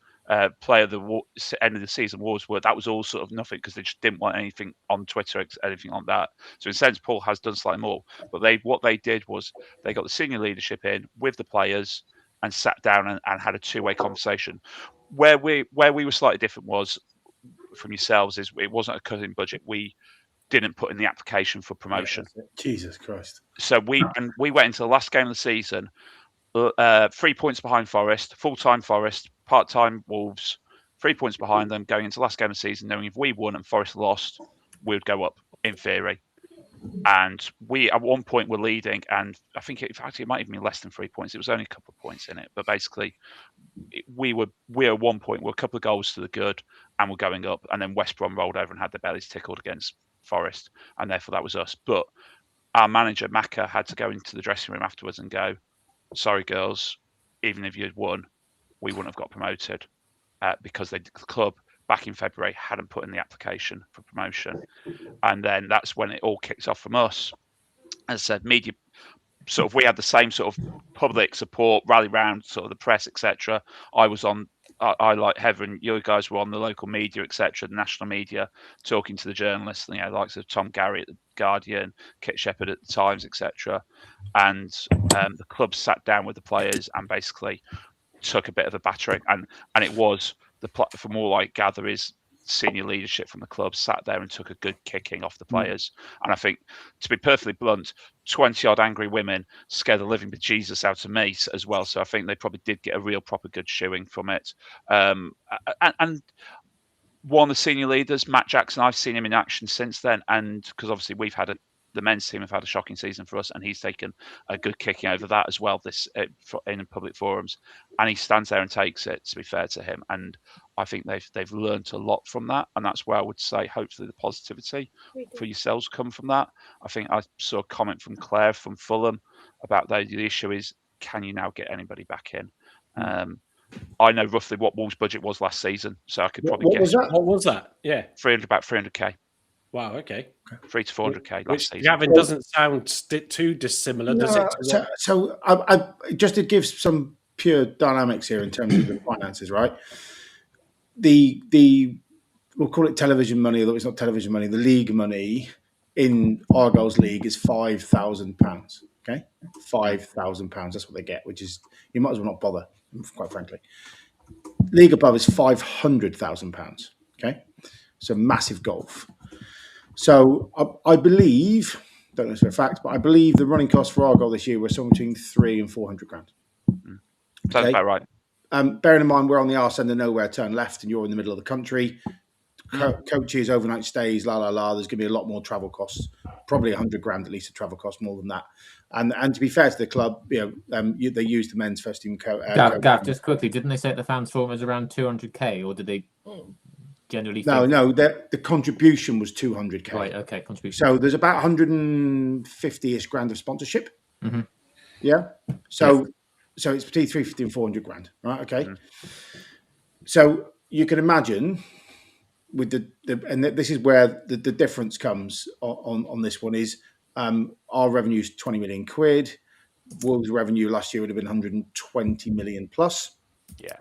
play of the end of the season Wolves were. That was all sort of nothing, because they just didn't want anything on Twitter, anything like that. So in a sense, Paul has done slightly more. But what they did was they got the senior leadership in with the players and sat down and had a two-way conversation. Where we were slightly different was from yourselves is it wasn't a cutting budget. We didn't put in the application for promotion. Jesus Christ! So we went into the last game of the season, 3 points behind Forest, full-time Forest, part-time Wolves, 3 points behind them going into the last game of the season, knowing if we won and Forest lost, we would go up in theory. And we at one point were leading, and I think it might even be less than 3 points. It was only a couple of points in it, but basically we at one point were a couple of goals to the good, and we're going up. And then West Brom rolled over and had their bellies tickled against Forest, and therefore that was us. But our manager Macca had to go into the dressing room afterwards and go, "Sorry, girls, even if you'd won, we wouldn't have got promoted because the club back in February hadn't put in the application for promotion." And then that's when it all kicked off from us. As I said, media sort of, we had the same sort of public support, rally round, sort of the press, etc. I was on, I like Heather, and you guys were on the local media, etc., the national media, talking to the journalists, likes of Tom Garry at the Guardian, Kit Shepherd at the Times, etc. And the club sat down with the players and basically took a bit of a battering, and it was from all I gather is senior leadership from the club sat there and took a good kicking off the players. And I think, to be perfectly blunt, 20-odd angry women scared the living bejesus out of me as well. So I think they probably did get a real proper good shoeing from it. And one of the senior leaders, Matt Jackson, I've seen him in action since then. And because obviously the men's team have had a shocking season for us, and he's taken a good kicking over that as well in public forums, and he stands there and takes it, to be fair to him. And I think they've learned a lot from that, and that's where I would say hopefully the positivity for yourselves come from that. I think I saw a comment from Claire from Fulham about the issue is, can you now get anybody back in? I know roughly what Wolves' budget was last season, so I could probably guess. What was that? Yeah, about 300k. Wow, okay. 300 to 400k last season. Gavin doesn't sound too dissimilar, does it? So I just to give some pure dynamics here in terms of the finances, right? The we'll call it television money, although it's not television money. The league money in Argyle's league is £5,000. Okay, £5,000. That's what they get, which is, you might as well not bother, quite frankly. League above is £500,000. Okay, so massive gulf. So I believe, don't know this for a fact, but I believe the running costs for Argyle this year were somewhere between £300,000 and £400,000. Sounds about right. Bearing in mind we're on the arse end of nowhere, turn left, and you're in the middle of the country. Coaches, overnight stays, There's going to be a lot more travel costs, probably £100,000 at least of travel costs, more than that. And to be fair to the club, they used the men's first team coach. Gav, just quickly, didn't they say at the fans forum was around 200k, or did they generally? No, the contribution was 200k. Right, okay, contribution. So there's about 150-ish grand of sponsorship. Mm-hmm. Yeah. So it's between 350 and 400 grand, right? Okay. Mm-hmm. So you can imagine with and this is where the difference comes on this one is our revenue is 20 million quid. Wolves' revenue last year would have been 120 million plus. Yeah.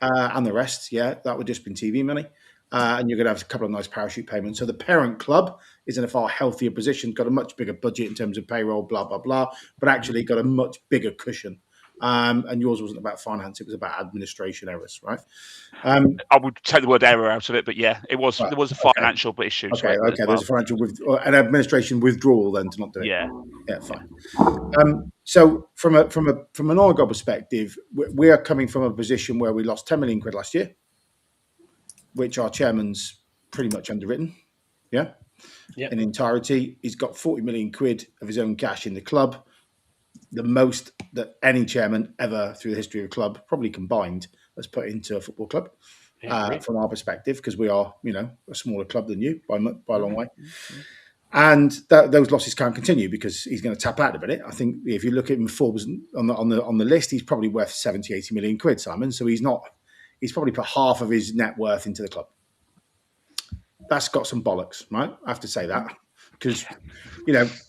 And the rest, that would just been TV money. And you're going to have a couple of nice parachute payments. So the parent club is in a far healthier position, got a much bigger budget in terms of payroll, blah, blah, blah, but actually got a much bigger cushion. And yours wasn't about finance, it was about administration errors, right? I would take the word error out of it, but yeah, it was. Right. There was a financial issue. Okay, there's a financial an administration withdrawal then to not do it. Yeah, fine. So from an Argyle perspective, we are coming from a position where we lost 10 million quid last year, which our chairman's pretty much underwritten. Yeah. In entirety, he's got 40 million quid of his own cash in the club. The most that any chairman ever through the history of the club, probably combined, has put into a football club from our perspective, because we are, a smaller club than you by a long way. And those losses can't continue because he's going to tap out a bit. I think if you look at him, Forbes on the list, he's probably worth 70, 80 million quid, Simon. So he's probably put half of his net worth into the club. That's got some bollocks, right? I have to say that. Because,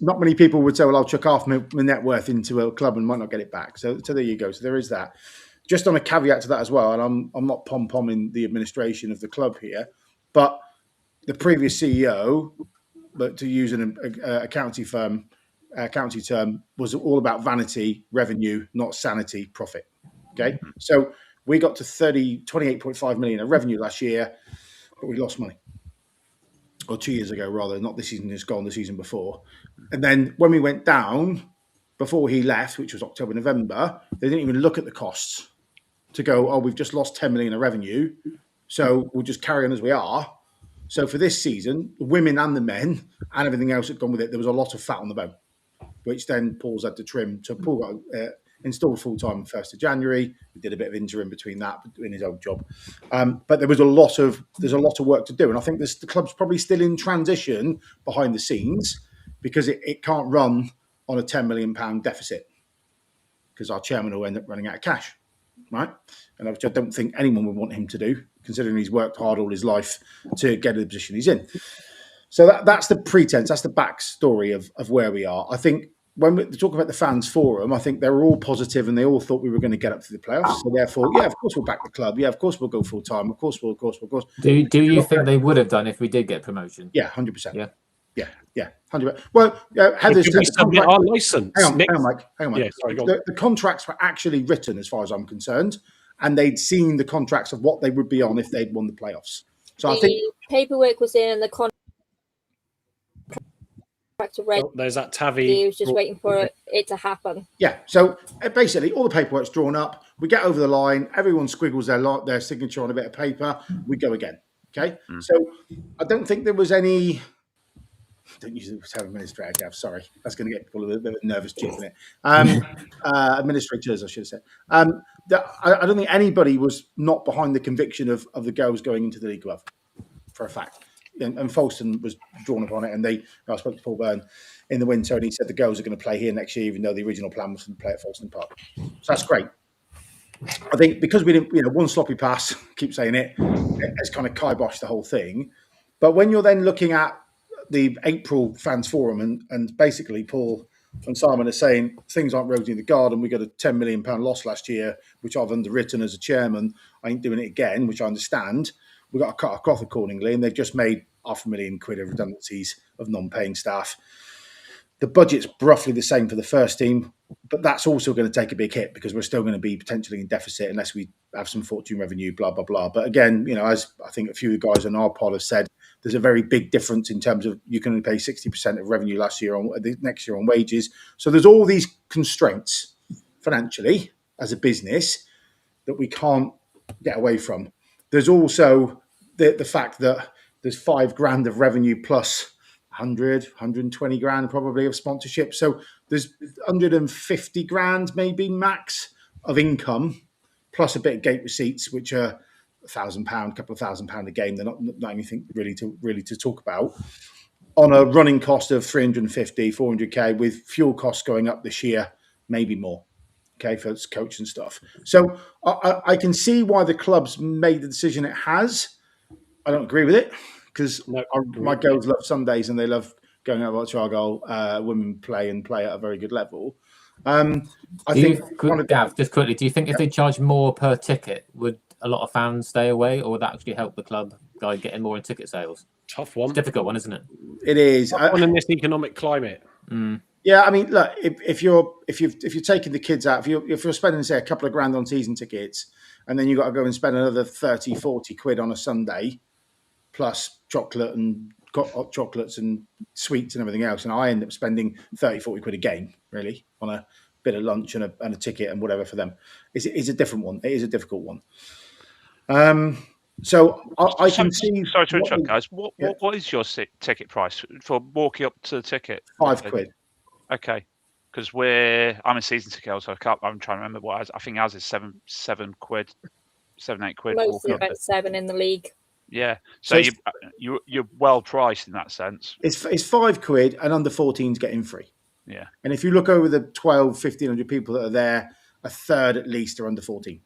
not many people would say, well, I'll chuck half my net worth into a club and might not get it back. So there you go. So there is that. Just on a caveat to that as well, and I'm not pom-pomming the administration of the club here, but the previous CEO, but to use an accounting term, was all about vanity, revenue, not sanity, profit. Okay? So we got to 28.5 million of revenue last year, but we lost money. Or 2 years ago, rather, not this season, it's gone, the season before. And then when we went down, before he left, which was October, November, they didn't even look at the costs to go, we've just lost 10 million of revenue, so we'll just carry on as we are. So for this season, the women and the men and everything else that gone with it, there was a lot of fat on the bone, which then Paul's had to trim. So Paul got installed full-time 1st of January. We did a bit of interim between that, in his old job. But there's a lot of work to do. And I think the club's probably still in transition behind the scenes because it can't run on a £10 million deficit because our chairman will end up running out of cash, right? And which I don't think anyone would want him to do, considering he's worked hard all his life to get to the position he's in. So that's the pretense, that's the backstory of where we are. I think when we talk about the fans forum, I think they were all positive and they all thought we were going to get up to the playoffs. So therefore, of course we'll back the club. Yeah, of course we'll go full time. Of course. Do you think they would have done if we did get promotion? Yeah, 100%. Yeah, 100%. Well, Heather's submit our license. Hang on, Mike. Yeah, sorry, the contracts were actually written, as far as I'm concerned, and they'd seen the contracts of what they would be on if they'd won the playoffs. So I think the paperwork was in and the contract ready. There's that Tavi. He was just waiting for it to happen. Yeah. So basically, all the paperwork's drawn up. We get over the line. Everyone squiggles their signature on a bit of paper. We go again. Okay. So I don't think there was any. Don't use the term administrator, Gav. Sorry, that's going to get people a bit of a nervous jig in it. Administrators, I should have said. I don't think anybody was not behind the conviction of the girls going into the League Glove, for a fact. And Folkestone was drawn upon it, and I spoke to Paul Byrne in the winter, and he said the girls are going to play here next year, even though the original plan was to play at Folkestone Park. So that's great. I think because we didn't, one sloppy pass, keep saying it, it's kind of kiboshed the whole thing. But when you're then looking at the April fans forum and basically Paul and Simon are saying things aren't rosy in the garden. We got a £10 million loss last year, which I've underwritten as a chairman. I ain't doing it again, which I understand. We got to cut our cloth accordingly, and they've just made £500,000 of redundancies of non-paying staff. The budget's roughly the same for the first team, but that's also going to take a big hit because we're still going to be potentially in deficit unless we have some fortune revenue, blah, blah, blah. But again, as I think a few of the guys on our pod have said, there's a very big difference in terms of you can only pay 60% of revenue next year on wages. So there's all these constraints financially as a business that we can't get away from. There's also the fact that there's $5,000 of revenue plus 120 grand probably of sponsorship. So there's 150 grand maybe max of income, plus a bit of gate receipts, which are £1,000, a couple of £1,000 a game. They're not anything really to talk about. On a running cost of 350, 400k, with fuel costs going up this year, maybe more. Okay, for its coach and stuff. So I can see why the club's made the decision it has. I don't agree with it because my girls love Sundays and they love going out to watch Argyle women play at a very good level. Gav, just quickly, do you think if they charge more per ticket, would a lot of fans stay away, or would that actually help the club by getting more in ticket sales? Tough one. It's a difficult one, isn't it? It is. Tough one in this economic climate. Yeah, I mean, look, if you're taking the kids out, if you're spending, say, a couple of grand on season tickets, and then you've got to go and spend another 30, 40 quid on a Sunday, plus chocolate and hot chocolates and sweets and everything else, and I end up spending 30, 40 quid a game, really, on a bit of lunch and a ticket and whatever for them. It's a different one. It is a difficult one. So I can see. Sorry to interrupt, guys. What is your ticket price for walking up to the ticket? £5. Okay, because I'm a season ticket, so I'm trying to remember what I think ours is £7, 8 quid. Mostly about 7 in the league. Yeah, so you're well priced in that sense. It's £5 and under 14s getting free. Yeah, and if you look over the 1,500 people that are there, a third at least are under 14.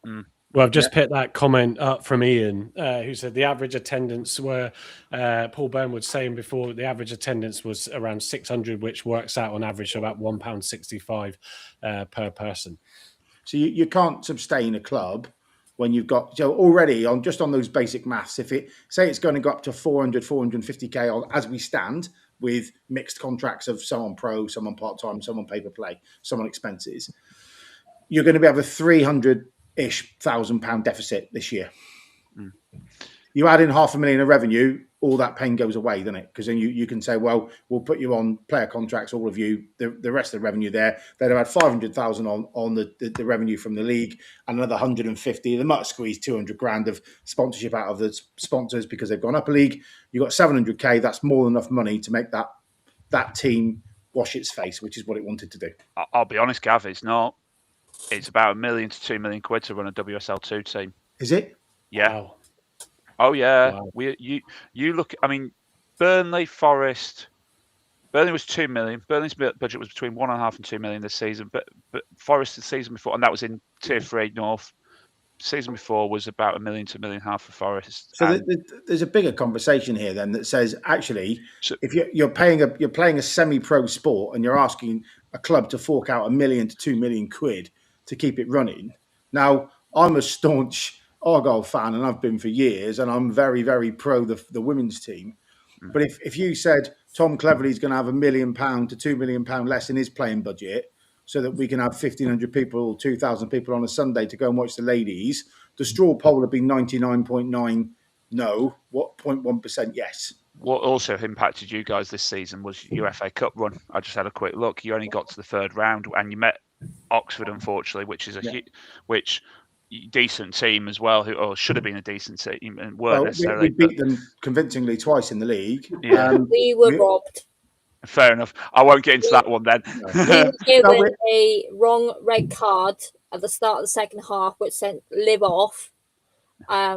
Well, I've just picked that comment up from Ian, who said the average attendance Paul Byrne was saying before, the average attendance was around 600, which works out on average to about £1.65 per person. So you can't sustain a club when you've got already on those basic maths. If it's going to go up to 400, 450k as we stand with mixed contracts of some on pro, some on part-time, some on pay-per-play, some on expenses, you're going to have a 300-ish £1,000 deficit this year. You add in $500,000 of revenue, all that pain goes away, doesn't it? Because then you can say, well, we'll put you on player contracts, all of you, the rest of the revenue there. They'd have had 500,000 on the revenue from the league, and another 150. They might squeeze 200 grand of sponsorship out of the sponsors because they've gone up a league. You've got 700k. That's more than enough money to make that team wash its face, which is what it wanted to do. I'll be honest, Gav, it's not. It's about £1 million to £2 million to run a WSL2 team. Is it? Yeah. Wow. Oh yeah. Wow. You look. I mean, Burnley, Forest. Burnley was 2 million. Burnley's budget was between 1.5 and 2 million this season. But Forest the season before, and that was in Tier 3 North. Season before was about £1 million to £1.5 million for Forest. So there's a bigger conversation here then that says actually, if you're playing a semi-pro sport and you're asking a club to fork out £1 million to £2 million to keep it running. Now I'm a staunch Argyle fan, and I've been for years, and I'm very, very pro the women's team. But if you said Tom Cleverley's going to have £1 million to £2 million less in his playing budget, so that we can have 1,500 people, 2,000 people on a Sunday to go and watch the ladies, the straw poll would be 99.9 no, 0.1% yes. What also impacted you guys this season was your FA Cup run. I just had a quick look. You only got to the third round, and you met Oxford, unfortunately, which is decent team as well, or should have been a decent team, and weren't necessarily. We beat them convincingly twice in the league. Yeah. We were robbed. Fair enough. I won't get into that one then. We were given a wrong red card at the start of the second half, which sent Liv off,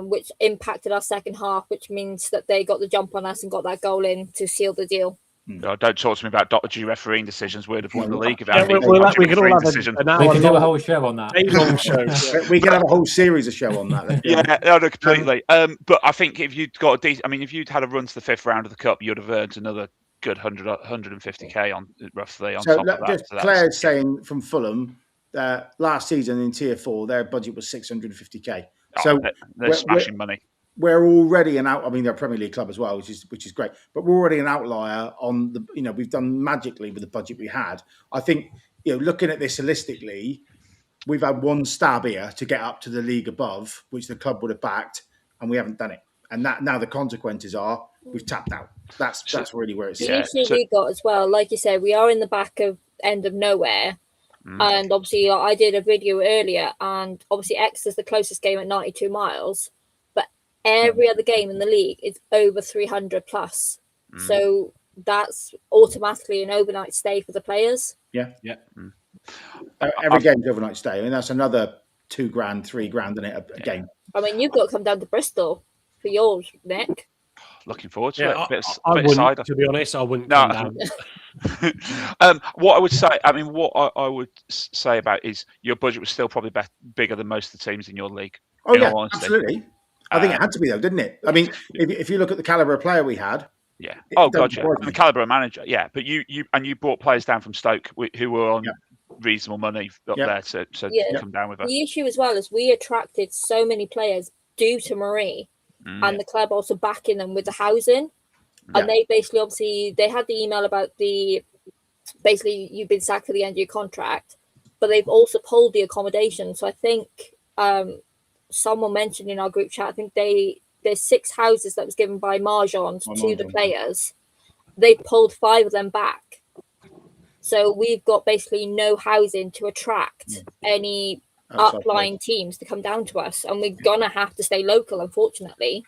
which impacted our second half, which means that they got the jump on us and got that goal in to seal the deal. No, don't talk to me about dodgy refereeing decisions. We'd have won the league if we could all have an hour. We can do a whole show on that. A long show. We can have a whole series of show on that. Then. Yeah, no, completely. But I think if you'd got a decent, if you'd had a run to the fifth round of the cup, you'd have earned another good 150k on roughly on top of that. Just Claire's saying from Fulham, last season in Tier 4, their budget was 650k. So they're smashing money. We're already an out. They're a Premier League club as well, which is great. But we're already an outlier on the. We've done magically with the budget we had. I think looking at this holistically, we've had one stab here to get up to the league above, which the club would have backed, and we haven't done it. And that now the consequences are we've tapped out. That's really where it's. The issue we got as well, like you said, we are in the back of end of nowhere. And obviously, I did a video earlier, and obviously, Exeter's the closest game at 92 miles. Every other game in the league is over 300 plus. So that's automatically an overnight stay for the players. Yeah. Every game's overnight stay. That's another $2,000, $3,000 in it a game. You've got to come down to Bristol for yours, Nick. Looking forward to it. I wouldn't, to be honest, I wouldn't come down. What I would say, what I would say about is your budget was still probably bigger than most of the teams in your league. Oh, yeah, absolutely. I think it had to be, though, didn't it? If you look at the calibre of player we had. Yeah. Oh, God, yeah. The calibre of manager, yeah. But you brought players down from Stoke who were on reasonable money up there to come down with us. The issue as well is we attracted so many players due to Marie and the club also backing them with the housing. And they basically, obviously, they had the email about basically you've been sacked at the end of your contract, but they've also pulled the accommodation. So I think... someone mentioned in our group chat, I think there's 6 houses that was given by Marjons to the players. They pulled 5 of them back. So we've got basically no housing to attract any upline teams to come down to us. And we're going to have to stay local, unfortunately.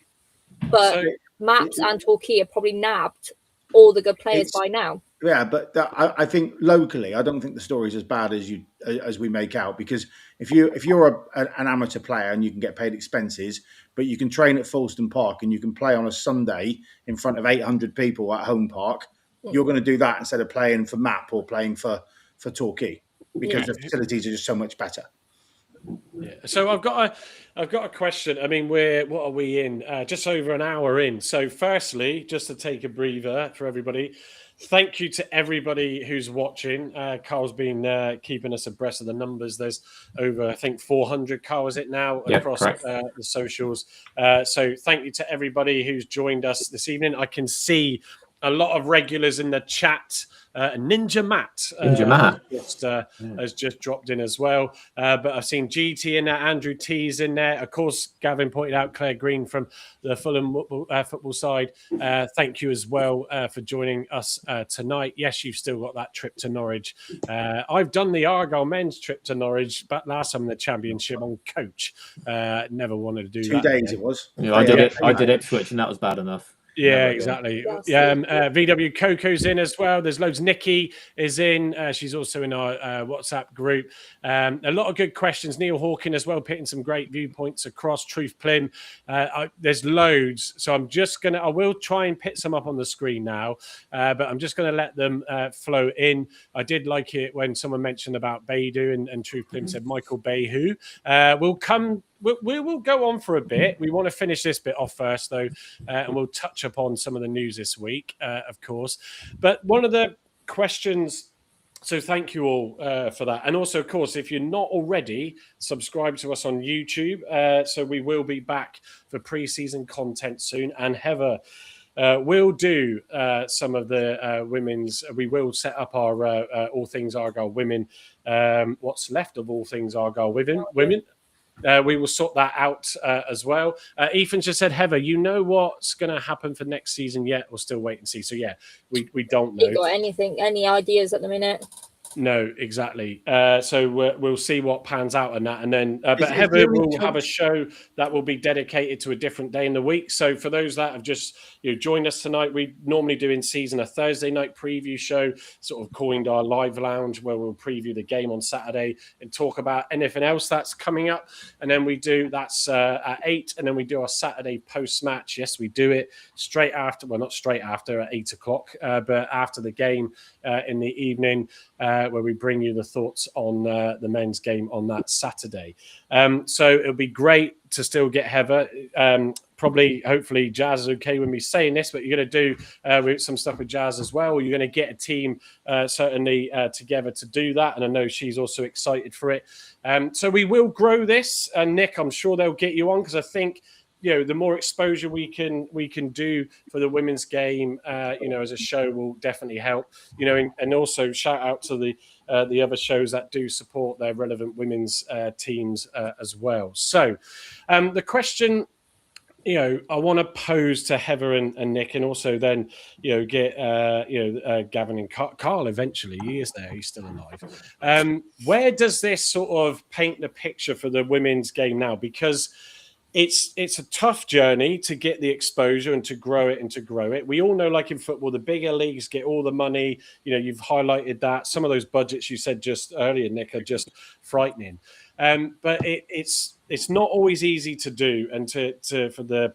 But Maps and Torquay have probably nabbed all the good players by now. Yeah, but I think locally, I don't think the story's as bad as we make out. Because if you're an amateur player and you can get paid expenses, but you can train at Fulston Park and you can play on a Sunday in front of 800 people at home park, you're going to do that instead of playing for MAP or playing for Torquay because the facilities are just so much better. Yeah. So I've got a question. What are we in? Just over an hour in. So firstly, just to take a breather for everybody, thank you to everybody who's watching. Carl's been keeping us abreast of the numbers. There's over, I think, 400, Carl, is it now, across the socials. So thank you to everybody who's joined us this evening. I can see a lot of regulars in the chat. Ninja Matt has just dropped in as well. But I've seen GT in there, Andrew T's in there. Of course, Gavin pointed out Claire Green from the Fulham football side. Thank you as well for joining us tonight. Yes, you've still got that trip to Norwich. I've done the Argyle men's trip to Norwich, but last time in the Championship on coach. Never wanted to do 2 days again. It was. Yeah, I did it. I did Ipswich, and that was bad enough. Yeah, exactly. VW Coco's in as well. There's loads. Nikki is in. She's also in our WhatsApp group. A lot of good questions. Neil Hawking as well, putting some great viewpoints across. Truth Plim. There's loads. So I will try and put some up on the screen now, but I'm just going to let them flow in. I did like it when someone mentioned about Beidou and Truth Plim said Michael Behu. We will go on for a bit. We want to finish this bit off first, though, and we'll touch upon some of the news this week, of course. But one of the questions, so thank you all for that. And also, of course, if you're not already, subscribe to us on YouTube. So we will be back for pre-season content soon. And Heather we'll do some of the women's. We will set up our All Things Argyle Women. What's left of All Things Argyle Women. We will sort that out as well. Ethan just said, Heather, you know what's going to happen for next season yet, or still wait and see? So yeah, we don't know. You got any ideas at the minute? No, exactly. So we'll see what pans out on that, and then. But Heather will have a show that will be dedicated to a different day in the week. So for those that have just joined us tonight, we normally do in season a Thursday night preview show, sort of coined our live lounge, where we'll preview the game on Saturday and talk about anything else that's coming up. And then we do that's at 8, and then we do our Saturday post match. Yes, we do it straight after. Well, not straight after at 8 o'clock, but after the game in the evening. Where we bring you the thoughts on the men's game on that Saturday. So it'll be great to still get Heather. Hopefully, Jazz is okay with me saying this, but you're going to do some stuff with Jazz as well. You're going to get a team certainly together to do that, and I know she's also excited for it. So we will grow this, and Nick, I'm sure they'll get you on, because I think the more exposure we can do for the women's game, as a show will definitely help. And also shout out to the other shows that do support their relevant women's teams as well. So the question, I want to pose to Heather and Nick, and also then get Gavin and Carl. Eventually, he is there; he's still alive. Where does this sort of paint the picture for the women's game now? Because it's a tough journey to get the exposure and to grow it. We all know, like in football, the bigger leagues get all the money. You've highlighted that. Some of those budgets you said just earlier, Nick, are just frightening. But it's not always easy to do, and for the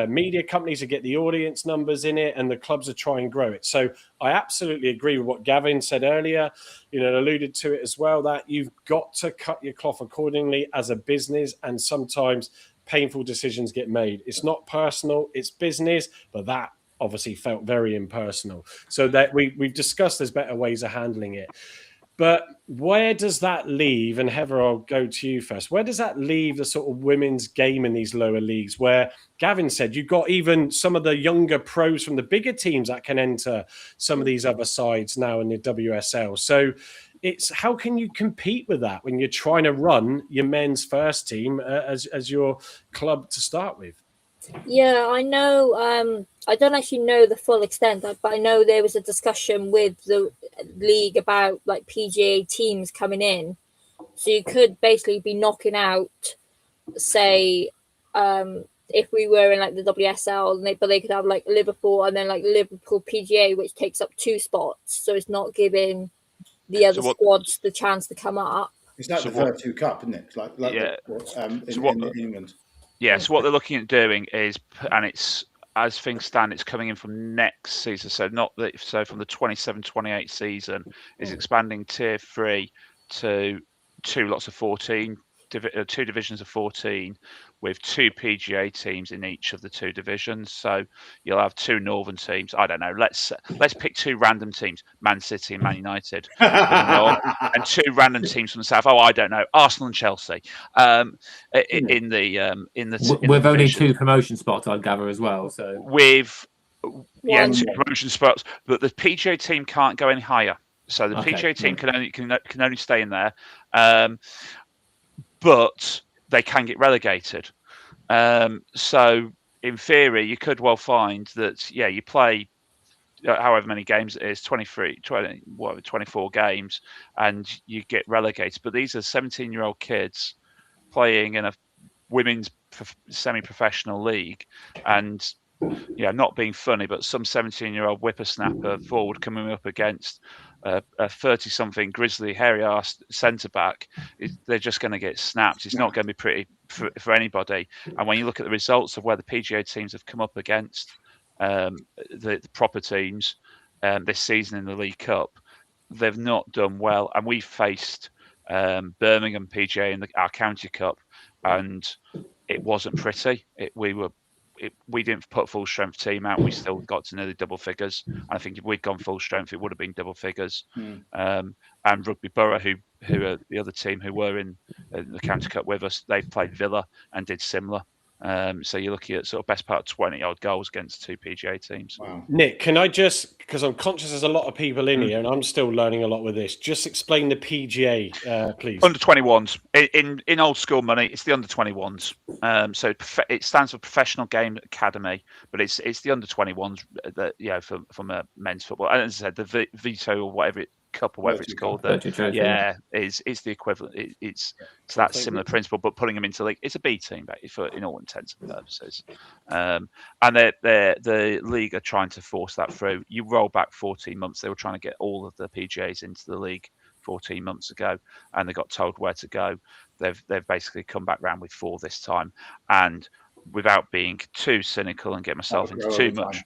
media companies to get the audience numbers in it, and the clubs to try and grow it. So I absolutely agree with what Gavin said earlier, alluded to it as well, that you've got to cut your cloth accordingly as a business, and sometimes painful decisions get made. It's not personal, it's business, but that obviously felt very impersonal. So that we've discussed there's better ways of handling it. But where does that leave, and Heather, I'll go to you first, where does that leave the sort of women's game in these lower leagues, where Gavin said you've got even some of the younger pros from the bigger teams that can enter some of these other sides now in the WSL. So it's how can you compete with that when you're trying to run your men's first team as your club to start with? Yeah, I know. I don't actually know the full extent, but I know there was a discussion with the league about like PGA teams coming in. So you could basically be knocking out, say, if we were in like the WSL, but they could have like Liverpool and then like Liverpool PGA, which takes up 2 spots. So it's not giving the other squads the chance to come up. It's like the Virtu Cup, isn't it? Like in England. Yeah, so what they're looking at doing is, and it's as things stand, it's coming in from next season. So from the 27-28 season is expanding Tier 3 to 2 lots of 14, 2 divisions of 14, with 2 PGA teams in each of the 2 divisions. So you'll have 2 northern teams. I don't know. Let's pick 2 random teams: Man City and Man United, and 2 random teams from the south. Oh, I don't know, Arsenal and Chelsea. In the only 2 promotion spots, I'd gather as well. So with 2 promotion spots, but the PGA team can't go any higher. So the PGA team can only stay in there. But they can get relegated. So in theory, you could well find that, you play however many games it is, 24 games, and you get relegated. But these are 17-year-old kids playing in a women's semi-professional league, and not being funny, but some 17-year-old whippersnapper forward coming up against a 30-something grizzly, hairy-ass centre-back, they're just going to get snapped. It's not going to be pretty for anybody. And when you look at the results of where the PGA teams have come up against the proper teams this season in the League Cup, they've not done well. And we faced Birmingham PGA in our County Cup, and it wasn't pretty. We didn't put full strength team out. We still got to nearly double figures. I think if we'd gone full strength, it would have been double figures. And Rugby Borough, who are the other team who were in the County Cup with us, they played Villa and did similar. So you're looking at sort of best part of 20 odd goals against 2 PGA teams. Wow. Nick, can I just, because I'm conscious there's a lot of people in here and I'm still learning a lot with this, just explain the PGA, please. Under 21s. In old school money, it's the under 21s. So it stands for Professional Game Academy, but it's the under 21s that from a men's football. And as I said, the Vito or whatever cup or whatever it's called, is the equivalent. It's that similar principle, but putting them into league, it's a B team, in all intents and purposes. And the league are trying to force that through. You roll back 14 months, they were trying to get all of the PGAs into the league 14 months ago, and they got told where to go. They've basically come back round with 4 this time, and without being too cynical and get myself into too much.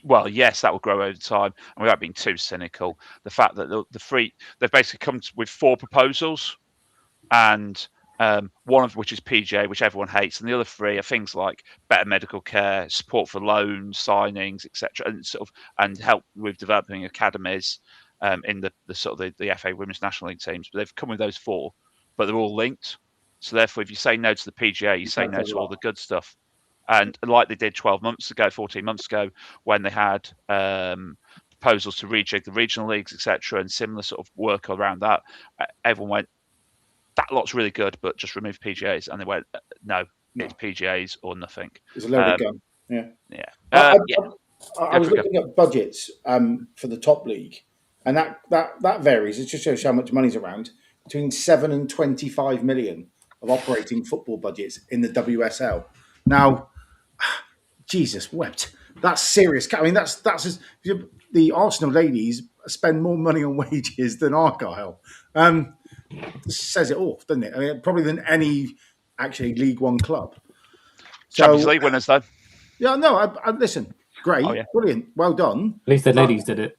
Well, yes, that will grow over time, and without being too cynical, the fact that they've basically come with 4 proposals, and one of which is PGA, which everyone hates, and the other 3 are things like better medical care, support for loans, signings, etc., and help with developing academies in the FA Women's National League teams. But they've come with those 4, but they're all linked. So therefore, if you say no to the PGA, you say no to all the good stuff. And like they did 14 months ago, when they had proposals to rejig the regional leagues, etc., and similar sort of work around that, everyone went, that lot's really good, but just remove PGAs. And they went, no, it's PGAs or nothing. It's a load of gun. Yeah. Yeah. I was looking at budgets for the top league, and that varies. It just shows how much money's around. Between 7 and 25 million of operating football budgets in the WSL. Now, Jesus wept. That's serious. I mean, that's just, the Arsenal ladies spend more money on wages than Argyle. Says it all, doesn't it? I mean, probably than any actually League One club. Champions League winners, though. Yeah, no. I listen. Great, brilliant, well done. At least the ladies did it.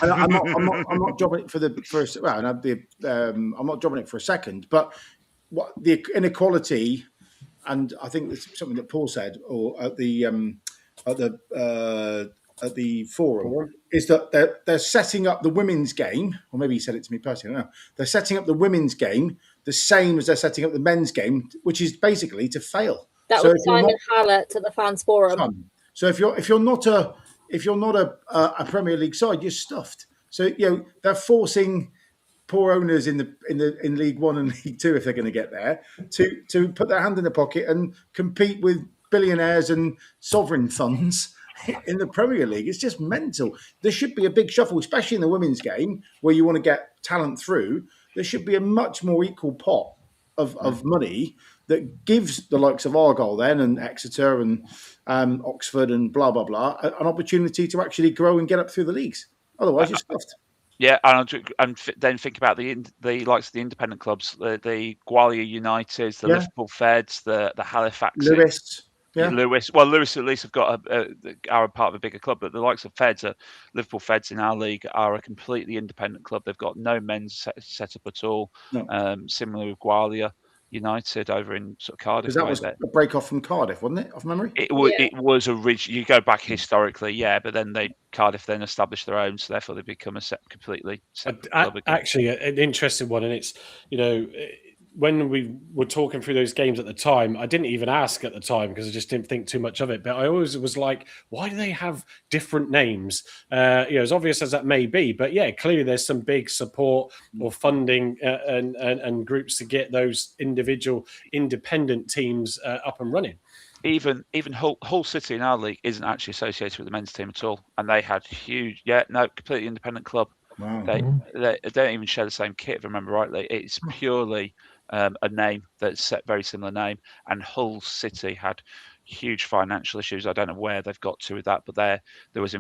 And I'm not jobbing it for the first. Well, I'm not jobbing it for a second. But what the inequality, and I think it's something that Paul said, or at the forum, is that they're setting up the women's game, or maybe he said it to me personally. I don't know. They're setting up the women's game the same as they're setting up the men's game, which is basically to fail. That was Simon Hallett at the fans forum. So if you're not a Premier League side, you're stuffed. So they're forcing poor owners in League One and League Two, if they're going to get there, to put their hand in the pocket and compete with billionaires and sovereign funds in the Premier League. It's just mental. There should be a big shuffle, especially in the women's game where you want to get talent through. There should be a much more equal pot of money that gives the likes of Argyle then and Exeter and Oxford and blah, blah, blah, an opportunity to actually grow and get up through the leagues. Otherwise, you're stuffed. Yeah, and then think about the likes of the independent clubs, the Gwalior United, the Liverpool Feds, the Halifax. Lewis. Yeah. Lewis. Well, Lewis at least have got are a part of a bigger club, but the likes of Feds, Liverpool Feds in our league, are a completely independent club. They've got no men's set up at all. No. Similarly with Gwalior United over in sort of Cardiff. Because that was a break off from Cardiff, wasn't it? Off memory. It was originally. You go back historically, but then Cardiff then established their own, so therefore they become a completely separate club again. Actually, an interesting one, and it's when we were talking through those games at the time, I didn't even ask at the time because I just didn't think too much of it. But I always was like, why do they have different names? As obvious as that may be, but clearly there's some big support or funding and groups to get those individual independent teams up and running. Even Hull City in our league isn't actually associated with the men's team at all, and they had huge, completely independent club. Wow. They don't even share the same kit, if I remember rightly. It's purely a name that's very similar name, and Hull City had huge financial issues. I don't know where they've got to with that, but there was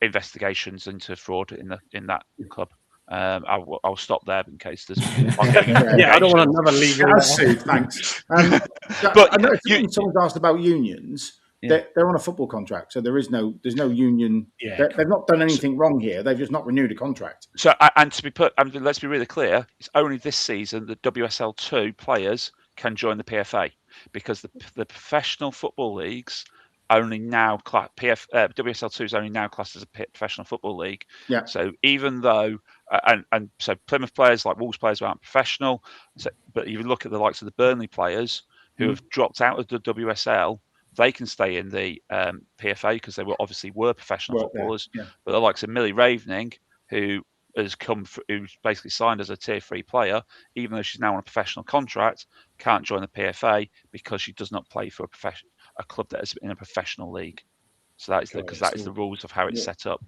investigations into fraud in that club. I'll stop there in case there's. I don't want another legal suit. Thanks. But I know someone's asked about unions. Yeah. They're on a football contract, so there's no union. Yeah. They've not done anything wrong here. They've just not renewed a contract. So, let's be really clear. It's only this season that WSL2 players can join the PFA, because the professional football leagues only now WSL2 is only now classed as a professional football league. Yeah. So even though so Plymouth players, like Wolves players, aren't professional. So, but you look at the likes of the Burnley players who have dropped out of the WSL, they can stay in the PFA because they were professional footballers. Yeah. But the likes of Millie Ravening, who who's basically signed as a tier 3 player, even though she's now on a professional contract, can't join the PFA because she does not play for a club that is in a professional league. So that is that is the rules of how it's set up.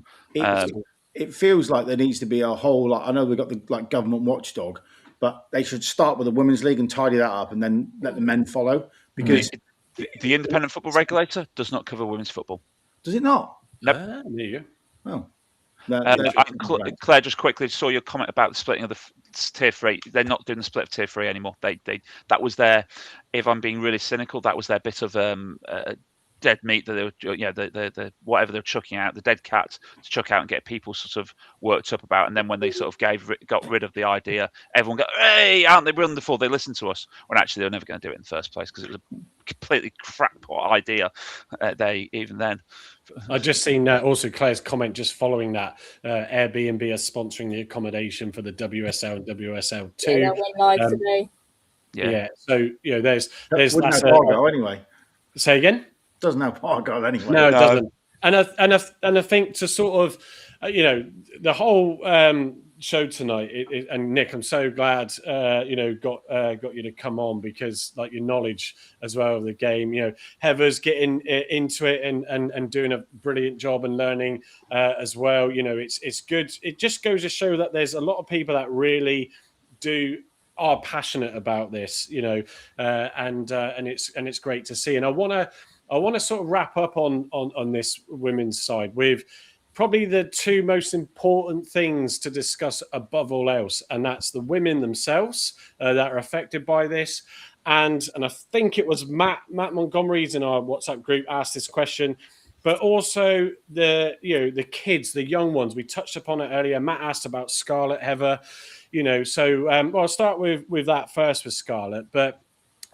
It feels like there needs to be a whole. I know we've got the government watchdog, but they should start with the women's league and tidy that up, and then let the men follow. Because the independent football regulator does not cover women's football. Does it not? Nope. There you go. Oh. Claire, just quickly saw your comment about the splitting of the tier 3. They're not doing the split of tier 3 anymore. That was their, if I'm being really cynical, that was their bit of dead meat that they were, the whatever they're chucking out, the dead cat to chuck out and get people sort of worked up about. And then when they sort of got rid of the idea, everyone go, hey, aren't they wonderful? They listened to us. When actually they were never going to do it in the first place because it was a completely crackpot idea. Even then. I've just seen also Claire's comment just following that. Airbnb are sponsoring the accommodation for the WSL and WSL 2. Yeah, that went live today. Yeah. So there's wouldn't have Argyle anyway. Say again. Doesn't have Argyle anyway. No, it doesn't. And I think to sort of the whole show tonight. And Nick, I'm so glad got you to come on because like your knowledge as well of the game. Heather's getting into it and doing a brilliant job and learning as well. It's good. It just goes to show that there's a lot of people that really are passionate about this. And it's great to see. And I want to sort of wrap up on this women's side with probably the two most important things to discuss above all else, and that's the women themselves that are affected by this. And I think it was Matt Montgomery's in our WhatsApp group asked this question, but also the kids, the young ones. We touched upon it earlier. Matt asked about Scarlett, Heather. I'll start with that first with Scarlett, but.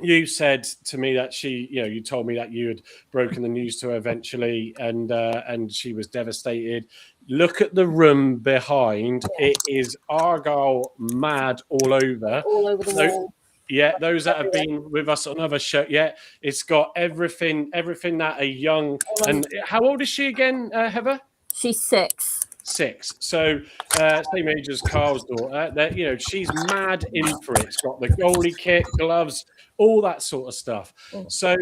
You said to me that you told me that you had broken the news to her eventually, and she was devastated. Look at the room behind; it is Argyle mad all over the wall. Yeah, those that have been with us on other show, it's got everything that a young and how old is she again, Heather? She's 6. 6. So same age as Carl's daughter. She's mad in for it. It's got the goalie kit, gloves, all that sort of stuff. So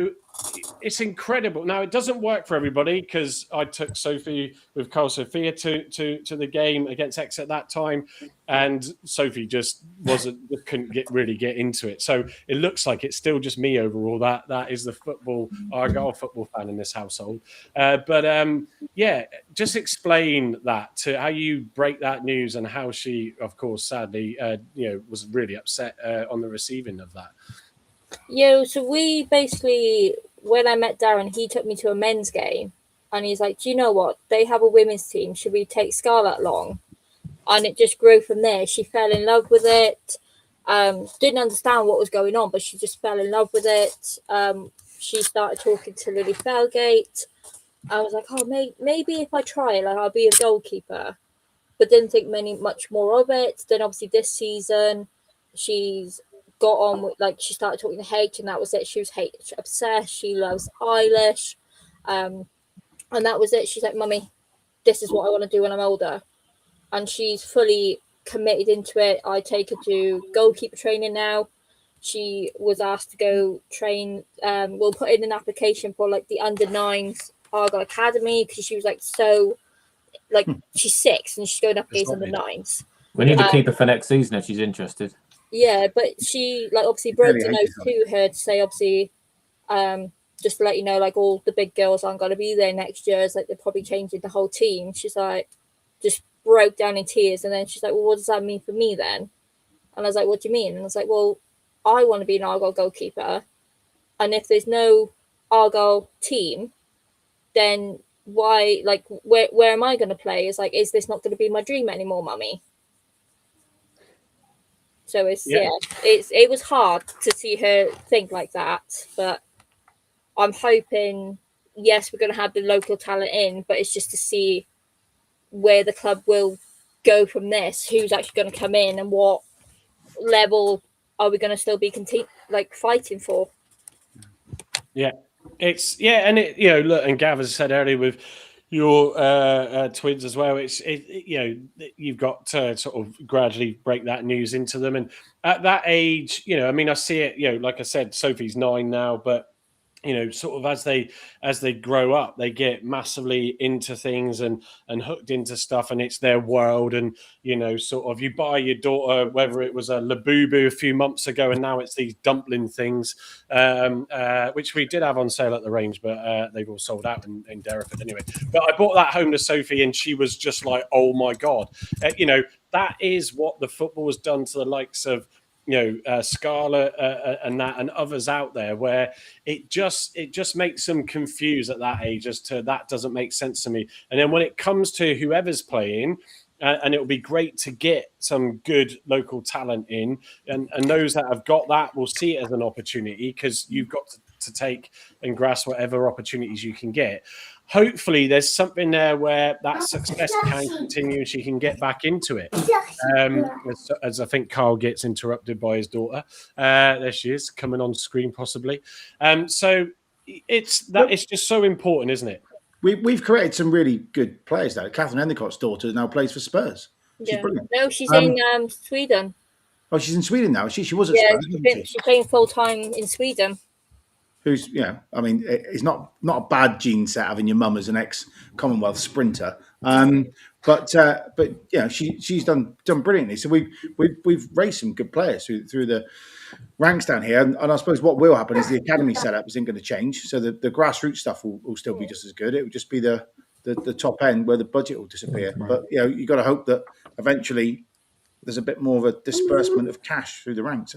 it's incredible. Now it doesn't work for everybody because I took Sophie with Carl Sophia to the game against X at that time, and Sophie just couldn't get into it. So it looks like it's still just me overall. That is the Argyle football fan in this household. Just explain that to how you break that news and how she, of course, sadly, was really upset on the receiving of that. Yeah, so we basically, when I met Darren, he took me to a men's game and he's like, do you know what? They have a women's team. Should we take Scarlett along? And it just grew from there. She fell in love with it. Didn't understand what was going on, but she just fell in love with it. She started talking to Lily Felgate. I was like, oh, maybe if I try, I'll be a goalkeeper. But didn't think much more of it. Then obviously this season, she's got on with, she started talking to H, and that was it. She was H obsessed. She loves Eilish, and that was it. She's like, Mummy, this is what I want to do when I'm older, and she's fully committed into it. I take her to goalkeeper training now. She was asked to go train. We'll put in an application for the under-9s Argyle Academy because she was she's 6 and she's going up against under-9s. We need to keep her for next season if she's interested. Yeah, but she obviously broke the news to her to say obviously, just to let you know, all the big girls aren't going to be there next year. It's they're probably changing the whole team. She's just broke down in tears, and then she's like, well, what does that mean for me then? And I was like, what do you mean? And I was like, well, I want to be an Argyle goalkeeper, and if there's no Argyle team, then why? Where am I going to play? Is this not going to be my dream anymore, Mummy? So it was hard to see her think like that, but I'm hoping, yes, we're going to have the local talent in, but it's just to see where the club will go from this, who's actually going to come in and what level are we going to still be fighting for. Yeah, it's and it look, and Gav has said earlier with your twins as well. You've got to sort of gradually break that news into them, and at that age, I mean, I see it. Like I said, Sophie's 9 now, but sort of as they grow up, they get massively into things and hooked into stuff, and it's their world. And sort of, you buy your daughter, whether it was a Labubu a few months ago, and now it's these dumpling things, which we did have on sale at the range, but they've all sold out in Derriford anyway. But I brought that home to Sophie, and she was just like, "Oh my god!" That is what the football has done to the likes of Scarlett and that and others out there, where it just makes them confused at that age as to that doesn't make sense to me. And then when it comes to whoever's playing, and it will be great to get some good local talent in, and those that have got that will see it as an opportunity, because you've got to take and grasp whatever opportunities you can get. Hopefully there's something there where that success can continue and she can get back into it. As I think Carl gets interrupted by his daughter. There she is, coming on screen possibly. So it's just so important, isn't it? We've created some really good players though. Catherine Endicott's daughter now plays for Spurs. She's brilliant. No, she's in Sweden. Oh, she's in Sweden now. She was at Spurs. She's playing full time in Sweden. Who's I mean, it's not a bad gene set having your mum as an ex-Commonwealth sprinter, but she's done brilliantly. So we've raised some good players through the ranks down here, and I suppose what will happen is the academy setup isn't going to change, so the grassroots stuff will still be just as good. It will just be the top end where the budget will disappear. But you've got to hope that eventually there's a bit more of a disbursement of cash through the ranks.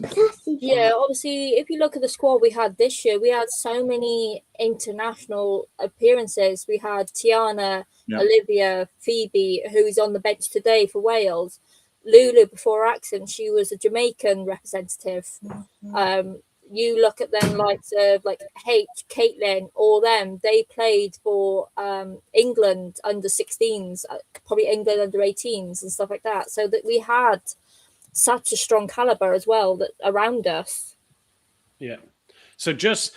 Yeah, obviously, if you look at the squad we had this year, we had so many international appearances. We had Tiana, Olivia, Phoebe, who's on the bench today for Wales. Lulu, before her accident, she was a Jamaican representative. You look at them like H, Caitlin, all them. They played for England under 16s, probably England under 18s and stuff like that. So that we had such a strong caliber as well that around us. Yeah. So just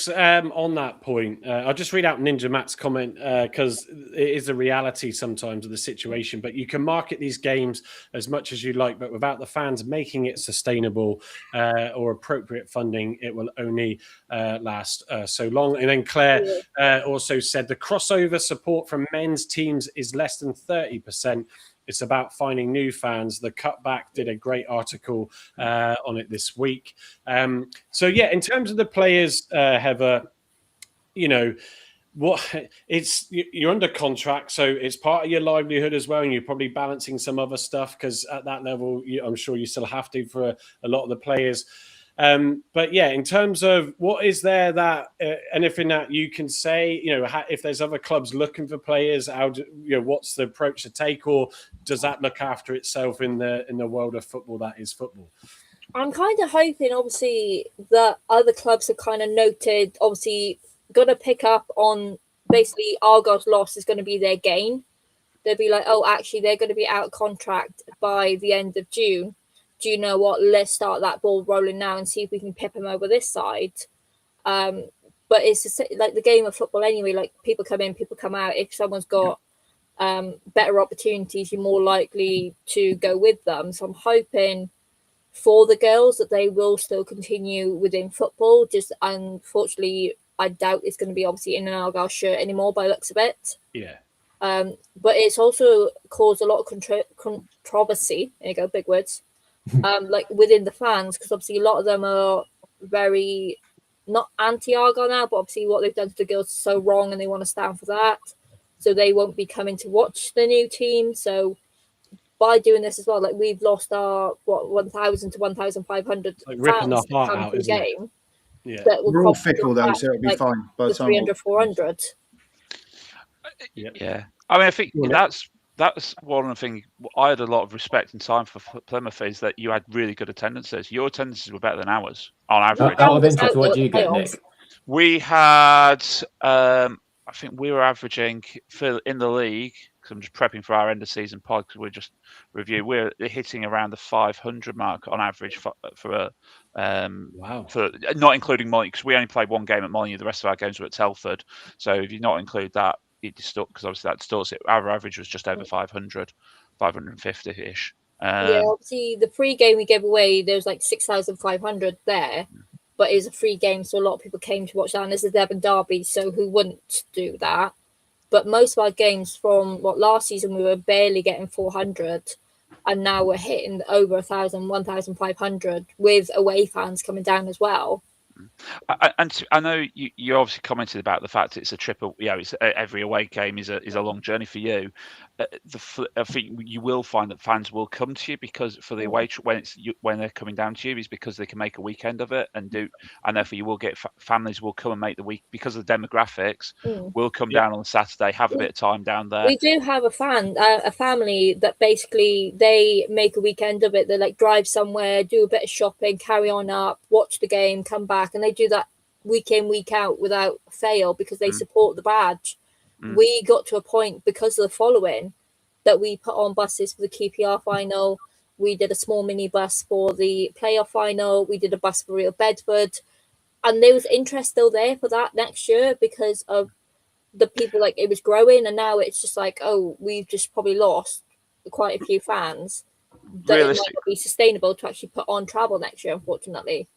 on that point, I'll just read out Ninja Matt's comment, because it is a reality sometimes of the situation. But you can market these games as much as you like, but without the fans making it sustainable or appropriate funding, it will only last so long. And then Claire also said the crossover support from men's teams is less than 30%. It's about finding new fans. The Cutback did a great article on it this week. So yeah, in terms of the players, Heather, you're under contract, so it's part of your livelihood as well, and you're probably balancing some other stuff, because at that level, I'm sure you still have to for a lot of the players. But yeah, in terms of what is there that anything that you can say, if there's other clubs looking for players, what's the approach to take, or does that look after itself in the world of football that is football? I'm kind of hoping, obviously, that other clubs have kind of noted, obviously, going to pick up on basically Argyle's loss is going to be their gain. They'll be like, oh, actually, they're going to be out of contract by the end of June. Do you know what? Let's start that ball rolling now and see if we can pip them over this side. But it's just like the game of football anyway. Like, people come in, people come out. If someone's got better opportunities, you're more likely to go with them. So I'm hoping for the girls that they will still continue within football. Just unfortunately, I doubt it's going to be obviously in an Argyle shirt anymore by the looks of it. Yeah. But it's also caused a lot of controversy. There you go, big words. Like within the fans, because obviously a lot of them are very not anti-Argyle now, but obviously what they've done to the girls is so wrong, and they want to stand for that. So they won't be coming to watch the new team. So by doing this as well, like we've lost our 1,000 to 1,500 ripping fans our heart that come out, to the isn't it? game. Yeah, we're all fickle though, so it'll be fine. By the time 300, 400. Yeah, I mean, I think that's one of the things I had a lot of respect and time for Plymouth, is that you had really good attendances. Your attendances were better than ours on average. Out of interest, what do you get, Nick? We had, I think we were averaging in the league, because I'm just prepping for our end of season pod because we're just we're hitting around the 500 mark on average for Wow. for not including Molyneux, because we only played one game at Molyneux. The rest of our games were at Telford. So if you not include that, it distorts, because obviously that distorts it. Our average was just over 500, 550-ish. Yeah, obviously the free game we gave away, there was like 6,500 there, but it was a free game, so a lot of people came to watch that. And there's a Devon derby, so who wouldn't do that? But most of our games from last season, we were barely getting 400, and now we're hitting over 1,000, 1,500 with away fans coming down as well. And I know you obviously commented about the fact it's a triple. It's every away game is a long journey for you. I think you will find that fans will come to you because for the away when they're coming down to you is because they can make a weekend of it and therefore you will get families will come and make the week because of the demographics. Will come down on Saturday, have a bit of time down there. We do have a family that basically they make a weekend of it. They like drive somewhere, do a bit of shopping, carry on up, watch the game, come back, and they do that week in, week out without fail because they support the badge. We got to a point because of the following that we put on buses for the QPR final. We did a small minibus for the playoff final. We did a bus for Real Bedford, and there was interest still there for that next year because of the people. Like it was growing, and now it's just like, oh, we've just probably lost quite a few fans. That it might not be sustainable to actually put on travel next year, unfortunately.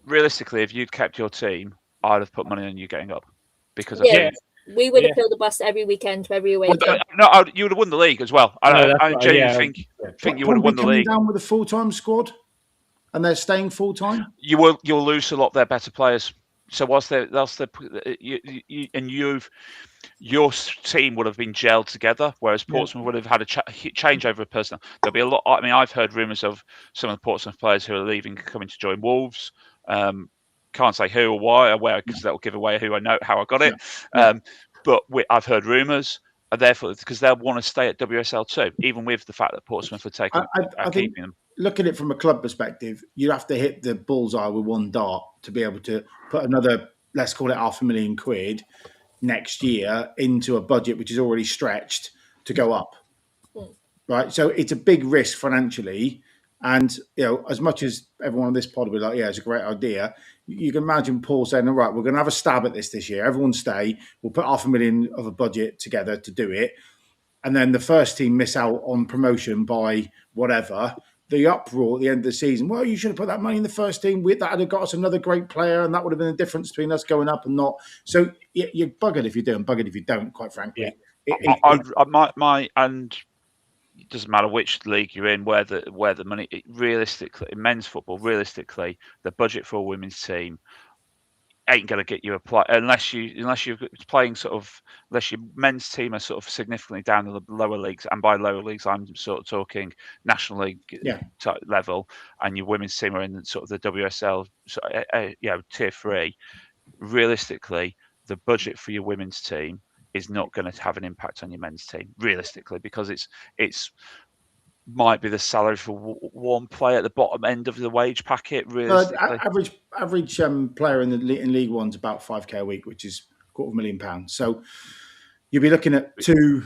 Realistically, if you'd kept your team, I'd have put money on you getting up because we would have filled the bus every weekend to every away. No, you would have won the league as well. I genuinely think you would have won the league. Down with a full-time squad, and they're staying full-time. You'll lose a lot of their better players. So your team would have been gelled together, whereas Portsmouth would have had a change over a personnel. There'll be a lot. I mean, I've heard rumours of some of the Portsmouth players who are leaving, coming to join Wolves. Can't say who or why or where because that will give away who I know, how I got it. But I've heard rumours, and therefore because they'll want to stay at WSL too, even with the fact that Portsmouth are taking keeping them. Look at it from a club perspective. You have to hit the bullseye with one dart to be able to put another, let's call it £500,000 next year into a budget which is already stretched to go up. Right, so it's a big risk financially. And, as much as everyone on this pod will be like, yeah, it's a great idea, you can imagine Paul saying, all right, we're going to have a stab at this year. Everyone stay. We'll put £500,000 of a budget together to do it. And then the first team miss out on promotion by whatever. The uproar at the end of the season, well, you should have put that money in the first team. That would have got us another great player, and that would have been the difference between us going up and not. So you're buggered if you do and buggered if you don't, quite frankly. And it doesn't matter which league you're in, where the money realistically in men's football, realistically, the budget for a women's team ain't going to get you a play unless you're playing unless your men's team are sort of significantly down in the lower leagues, and by lower leagues I'm sort of talking National League type level, and your women's team are in sort of the WSL tier 3. Realistically, the budget for your women's team is not going to have an impact on your men's team, realistically, because it's might be the salary for one player at the bottom end of the wage packet. Realistically, average player in League One's about £5,000 a week, which is £250,000. So you'll be looking at two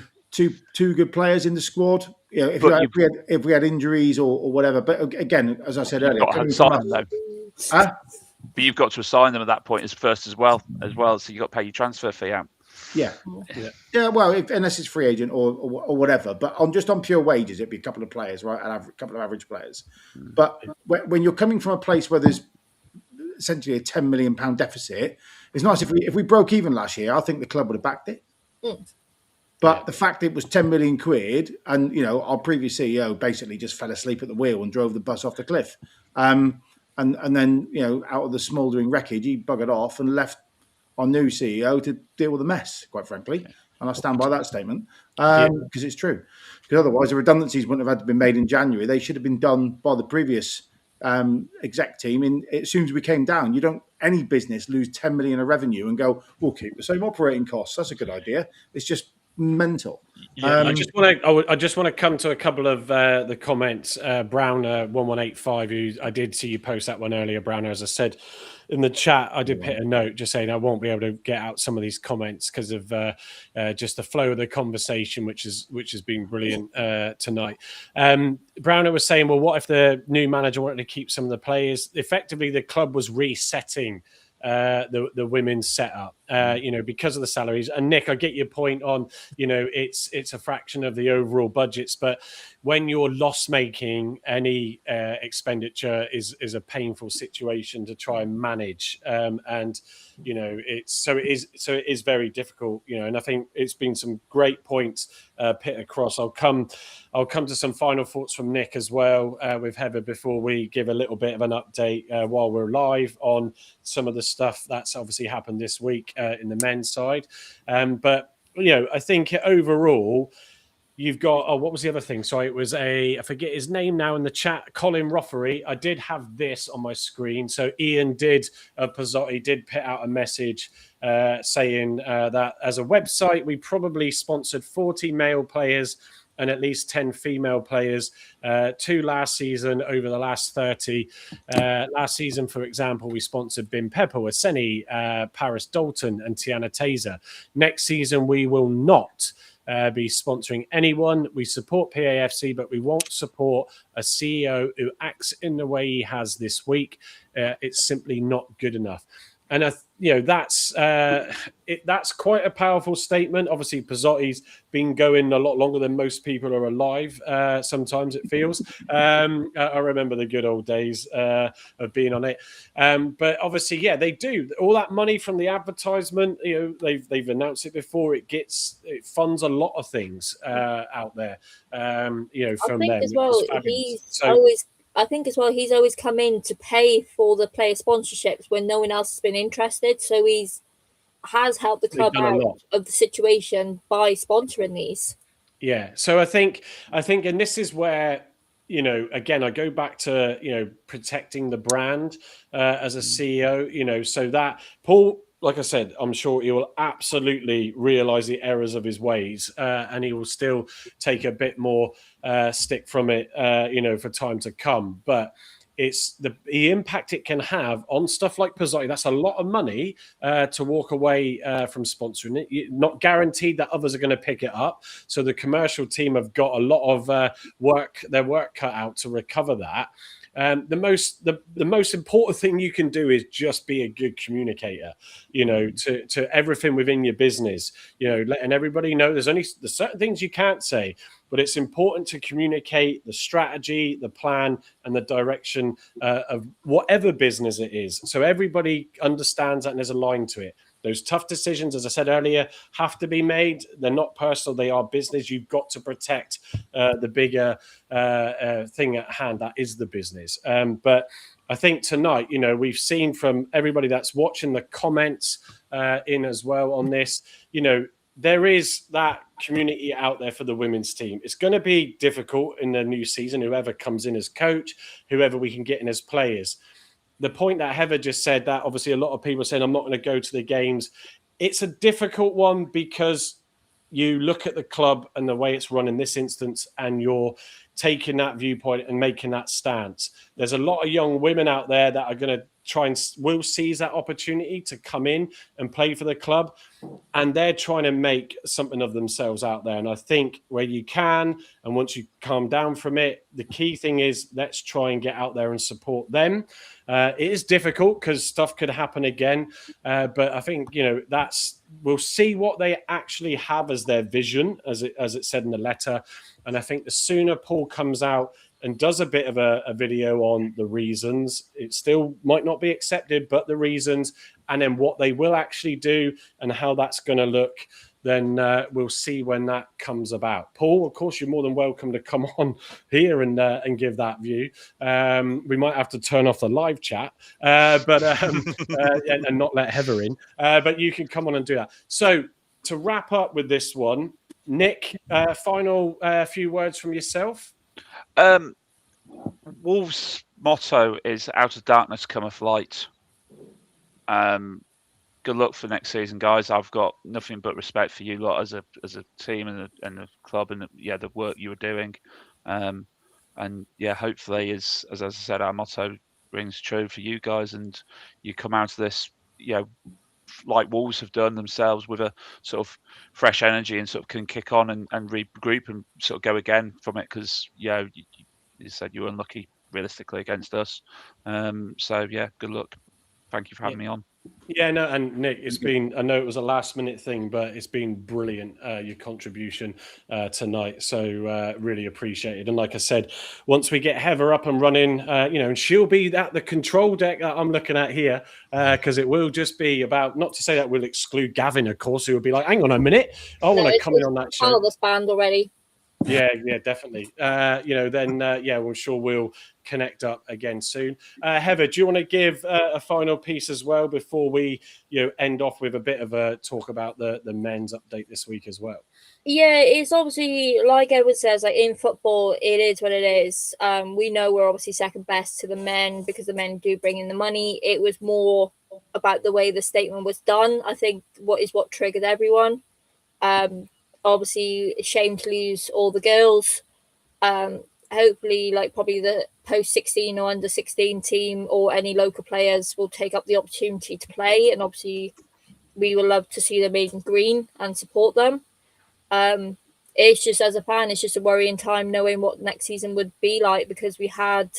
good players in the squad. If we had injuries or whatever. But again, as I said earlier, but you've got to assign them at that point as well. So you've got to pay your transfer fee out. Yeah. Well, unless it's free agent or whatever, but on pure wages, it'd be a couple of players, right? A couple of average players. But when you're coming from a place where there's essentially a £10 million deficit, it's nice if we broke even last year. I think the club would have backed it. But the fact it was £10 million, and our previous CEO basically just fell asleep at the wheel and drove the bus off the cliff, and then out of the smouldering wreckage, he buggered off and left our new CEO to deal with the mess, quite frankly. And I stand by that statement because it's true. Because otherwise the redundancies wouldn't have had to be made in January. They should have been done by the previous exec team as soon as we came down. You don't, any business, lose 10 million of revenue and go, we'll keep the same operating costs. That's a good idea. It's just mental. Yeah, I just want to come to a couple of the comments. Browner 1185, who I did see you post that one earlier, Browner. As I said in the chat, I did put a note just saying I won't be able to get out some of these comments because of just the flow of the conversation, which has been brilliant tonight. Browner was saying, well, what if the new manager wanted to keep some of the players? Effectively, the club was resetting the women's setup, because of the salaries. And Nick, I get your point on, it's a fraction of the overall budgets, but when you're loss making, any expenditure is a painful situation to try and manage. And it is very difficult, and I think it's been some great points put across. I'll come to some final thoughts from Nick as well with Heather before we give a little bit of an update while we're live on some of the stuff that's obviously happened this week in the men's side. But I think overall, you've got, what was the other thing? Sorry, it was I forget his name now in the chat, Colin Roffery. I did have this on my screen. So Ian Pizzotti did put out a message saying that as a website, we probably sponsored 40 male players and at least 10 female players, 2 last season over the last 30. Last season, for example, we sponsored Bim Pepper, Aseni, Paris Dalton and Tiana Taser. Next season, we will not be sponsoring anyone. We support PAFC, but we won't support a CEO who acts in the way he has this week. It's simply not good enough. And that's quite a powerful statement. Obviously, Pizzotti's been going a lot longer than most people are alive. Sometimes it feels. I remember the good old days of being on it. But obviously, they do all that money from the advertisement. They've announced it before. It funds a lot of things out there. From them. As well, I think as well, he's always come in to pay for the player sponsorships when no one else has been interested. So has helped the club out of the situation by sponsoring these. Yeah. So I think, and this is where, again, I go back to, protecting the brand as a CEO, so that Paul, like I said, I'm sure he will absolutely realize the errors of his ways and he will still take a bit more stick from it, for time to come. But it's the impact it can have on stuff like Pizzotti. That's a lot of money to walk away from sponsoring it. You're not guaranteed that others are going to pick it up. So the commercial team have got a lot of their work cut out to recover that. The most important thing you can do is just be a good communicator, to everything within your business, letting everybody know there's certain things you can't say, but it's important to communicate the strategy, the plan, and the direction of whatever business it is. So everybody understands that and is aligned to it. Those tough decisions, as I said earlier, have to be made. They're not personal. They are business. You've got to protect the bigger thing at hand. That is the business. But I think tonight, we've seen from everybody that's watching the comments in as well on this, there is that community out there for the women's team. It's going to be difficult in the new season, whoever comes in as coach, whoever we can get in as players. The point that Heather just said, that obviously a lot of people are saying, I'm not going to go to the games. It's a difficult one because you look at the club and the way it's run in this instance, and you're taking that viewpoint and making that stance. There's a lot of young women out there that are going to will seize that opportunity to come in and play for the club. And they're trying to make something of themselves out there. And I think where you can, and once you calm down from it, the key thing is let's try and get out there and support them. It is difficult because stuff could happen again. But I think, we'll see what they actually have as their vision, as it said in the letter. And I think the sooner Paul comes out and does a bit of a video on the reasons, it still might not be accepted, but the reasons, and then what they will actually do and how that's going to look, then we'll see when that comes about. Paul, of course, you're more than welcome to come on here and give that view. We might have to turn off the live chat, but and not let Heather in. But you can come on and do that. So to wrap up with this one, Nick, final few words from yourself. Wolves' motto is "Out of darkness cometh light." good luck for next season, guys. I've got nothing but respect for you lot as a team and the club, and the work you were doing. And yeah, hopefully, as I said, our motto rings true for you guys, and you come out of this, like Wolves have done themselves, with a sort of fresh energy and sort of can kick on and regroup and sort of go again from it, because you said you were unlucky realistically against us. So yeah, good luck. Thank you for having me on. Yeah, no, and Nick, it's been, I know it was a last minute thing, but it's been brilliant, your contribution tonight. So really appreciate it. And like I said, once we get Heather up and running, and she'll be at the control deck that I'm looking at here, because it will just be about, not to say that we'll exclude Gavin, of course, who will be like, hang on a minute, I want to come in on that show. Part of this band already. Yeah, definitely. I'm sure we'll connect up again soon. Heather, do you want to give a final piece as well before we, end off with a bit of a talk about the men's update this week as well? Yeah, it's obviously, like Edward says, like in football, it is what it is. We know we're obviously second best to the men because the men do bring in the money. It was more about the way the statement was done. I think what triggered everyone. Obviously, a shame to lose all the girls. Hopefully, like probably the post-16 or under-16 team or any local players will take up the opportunity to play. And obviously, we would love to see them in green and support them. It's just, as a fan, it's just a worrying time knowing what next season would be like, because we had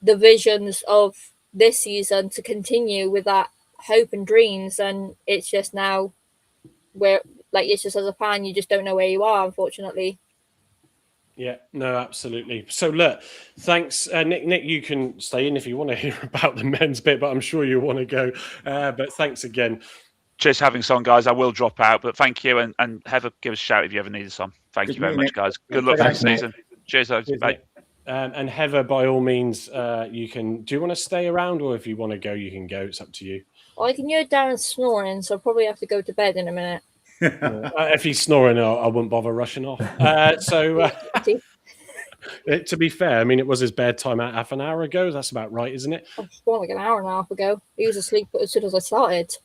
the visions of this season to continue with that hope and dreams. And it's just now where, it's just as a fan, you just don't know where you are, unfortunately. Yeah, no, absolutely. So look, thanks, Nick. Nick, you can stay in if you want to hear about the men's bit, but I'm sure you want to go. But thanks again. Cheers for having us on, guys. I will drop out, but thank you. And Heather, give us a shout if you ever need us on. Thank you very much, guys. Good luck for the season. Cheers, guys. Bye. And Heather, by all means, you can. Do you want to stay around, or if you want to go, you can go. It's up to you. I can hear Darren snoring, so I'll probably have to go to bed in a minute. If he's snoring, I wouldn't bother rushing off. To be fair, I mean, it was his bedtime at half an hour ago. That's about right, isn't it? More like an hour and a half ago. He was asleep as soon as I started.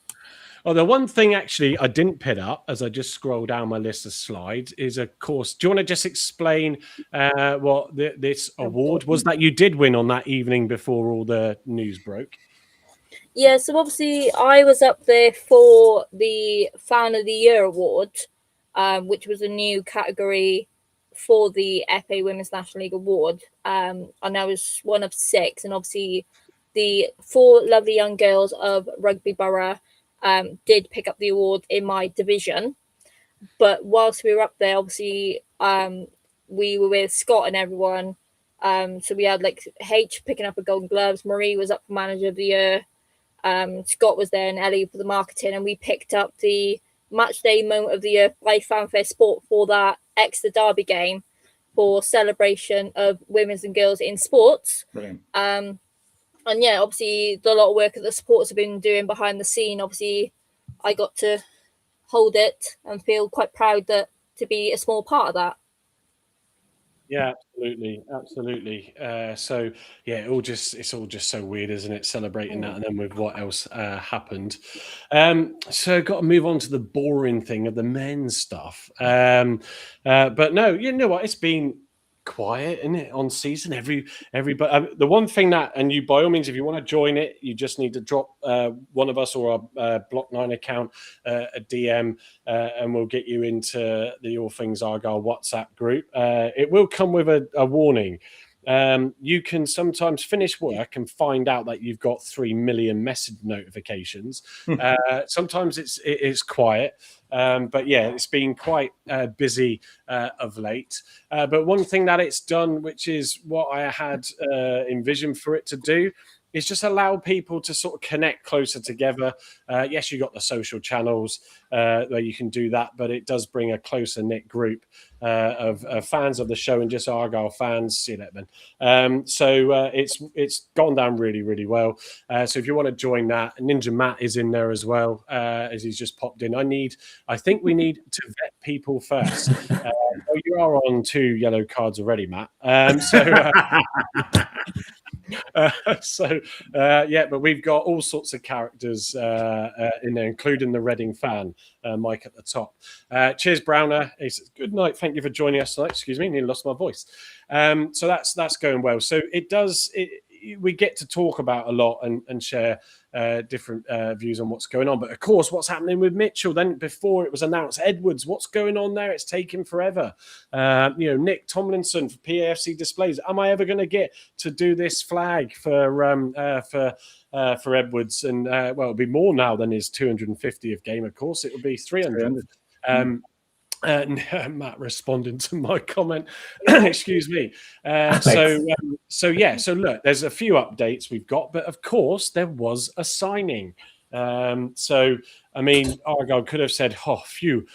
Oh, the one thing actually I didn't put up as I just scroll down my list of slides is, of course, do you want to just explain what this award was that you did win on that evening before all the news broke? Yeah, so obviously I was up there for the Fan of the Year award, which was a new category for the FA Women's National League award. And I was one of 6. And obviously the 4 lovely young girls of Rugby Borough did pick up the award in my division. But whilst we were up there, obviously we were with Scott and everyone. So we had H picking up a Golden Gloves. Marie was up for Manager of the Year. Scott was there and Ellie for the marketing, and we picked up the Match Day Moment of the Year by Fanfare Sport for that Exeter Derby game for celebration of women's and girls in sports. Brilliant. And yeah, obviously the lot of work that the supporters have been doing behind the scene, obviously I got to hold it and feel quite proud to be a small part of that. Yeah, absolutely. So yeah, it's all just so weird, isn't it? Celebrating that, and then with what else happened. So got to move on to the boring thing of the men's stuff. But no, you know what? It's been quiet, isn't it, on season? Everybody. The one thing that, and you by all means, if you want to join it, you just need to drop one of us or our Block 9 account a DM, and we'll get you into the All Things Argyle WhatsApp group. It will come with a warning. You can sometimes finish work and find out that you've got 3 million message notifications. Sometimes it is quiet, but yeah, it's been quite busy of late. But one thing that it's done, which is what I had envisioned for it to do, is just allow people to sort of connect closer together. Yes, you got the social channels where you can do that, but it does bring a closer knit group of fans of the show and just Argyle fans. See that, man. So it's gone down really, really well. So if you want to join that, Ninja Matt is in there as well, as he's just popped in. I think we need to vet people first. You are on 2 yellow cards already, Matt. But we've got all sorts of characters in there, including the Reading fan, Mike at the top. Cheers, Browner. He says, good night. Thank you for joining us tonight. Excuse me, nearly lost my voice. So that's going well. So we get to talk about a lot and share different views on what's going on. But of course, what's happening with Mitchell? Then before it was announced, Edwards, what's going on there? It's taking forever. Nick Tomlinson for PAFC displays. Am I ever going to get to do this flag for Edwards? And it'll be more now than his 250th game. Of course, it will be 300. Matt responding to my comment. Excuse me. So look, there's a few updates we've got, but of course there was a signing. Argyle could have said, "Oh, phew,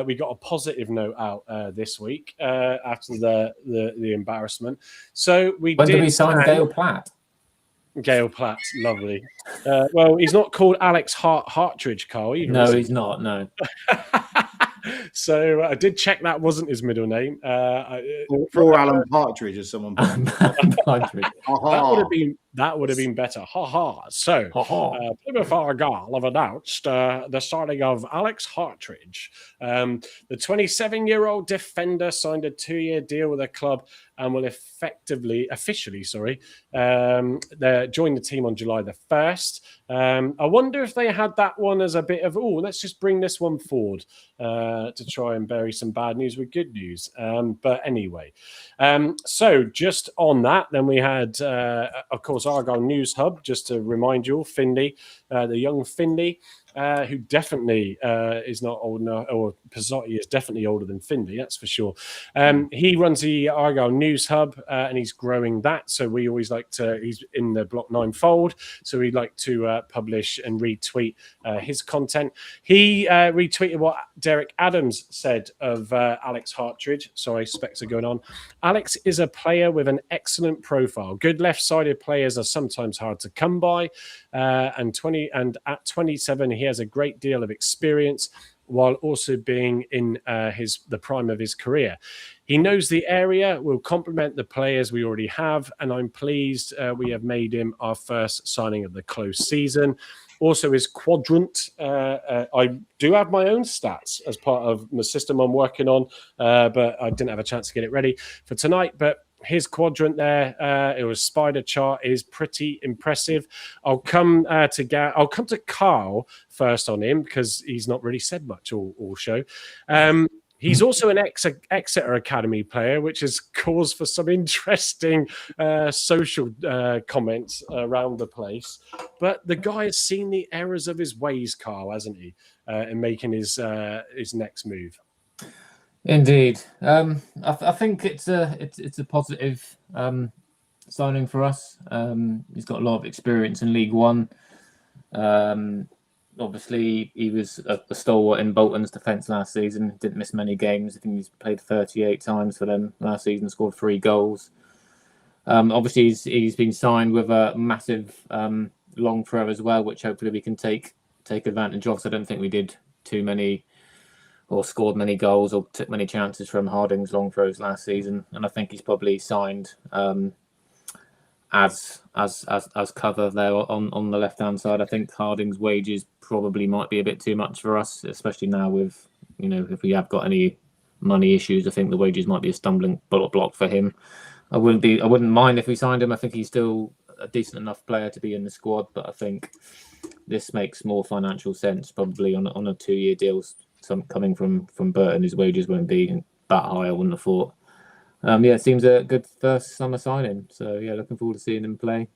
we got a positive note out this week after the embarrassment." So when did we sign Gail Platt? Gail Platt, lovely. He's not called Alex Hartridge, Carl. Either, no, he's not. No. So I did check that wasn't his middle name. For Alan Partridge, as someone put. That would have been better. Ha ha. So Plymouth Argyle have announced the signing of Alex Hartridge. The 27-year-old defender signed a 2-year deal with the club and will officially join the team on July the 1st. I wonder if they had that one as a bit of, let's just bring this one forward to try and bury some bad news with good news. But anyway, so just on that, then we had, of course, Argyle News Hub, just to remind you all, Finley, the young Finley, who definitely is not old enough, or Pizzotti is definitely older than Finley, that's for sure. He runs the Argyle News Hub, and he's growing that. So we always like to, he's in the Block 9 fold, so we like to publish and retweet his content. He retweeted what Derek Adams said of Alex Hartridge. Sorry, specs are going on. Alex is a player with an excellent profile. Good left-sided players are sometimes hard to come by, and at 27, he has a great deal of experience while also being in the prime of his career. He knows the area, will complement the players we already have, and I'm pleased we have made him our first signing of the close season. Also, his quadrant, I do have my own stats as part of the system I'm working on, but I didn't have a chance to get it ready for tonight. But his quadrant there, it was spider chart, is pretty impressive. I'll come to Carl first on him because he's not really said much all show. He's also an Exeter Academy player, which has caused for some interesting social comments around the place. But the guy has seen the errors of his ways, Carl, hasn't he, in making his next move. Indeed, I think it's a positive signing for us. He's got a lot of experience in League One. Obviously, he was a stalwart in Bolton's defence last season. Didn't miss many games. I think he's played 38 times for them last season. Scored 3 goals. Obviously, he's been signed with a massive long throw as well, which hopefully we can take advantage of. So I don't think we did too many or scored many goals or took many chances from Harding's long throws last season. And I think he's probably signed as cover there on the left hand side. I think Harding's wages probably might be a bit too much for us, especially now with, if we have got any money issues. I think the wages might be a stumbling block for him. I wouldn't mind if we signed him. I think he's still a decent enough player to be in the squad, but I think this makes more financial sense probably on a 2-year deal. Coming from Burton, his wages won't be that high, I wouldn't have thought. It seems a good first summer signing. So, looking forward to seeing him play.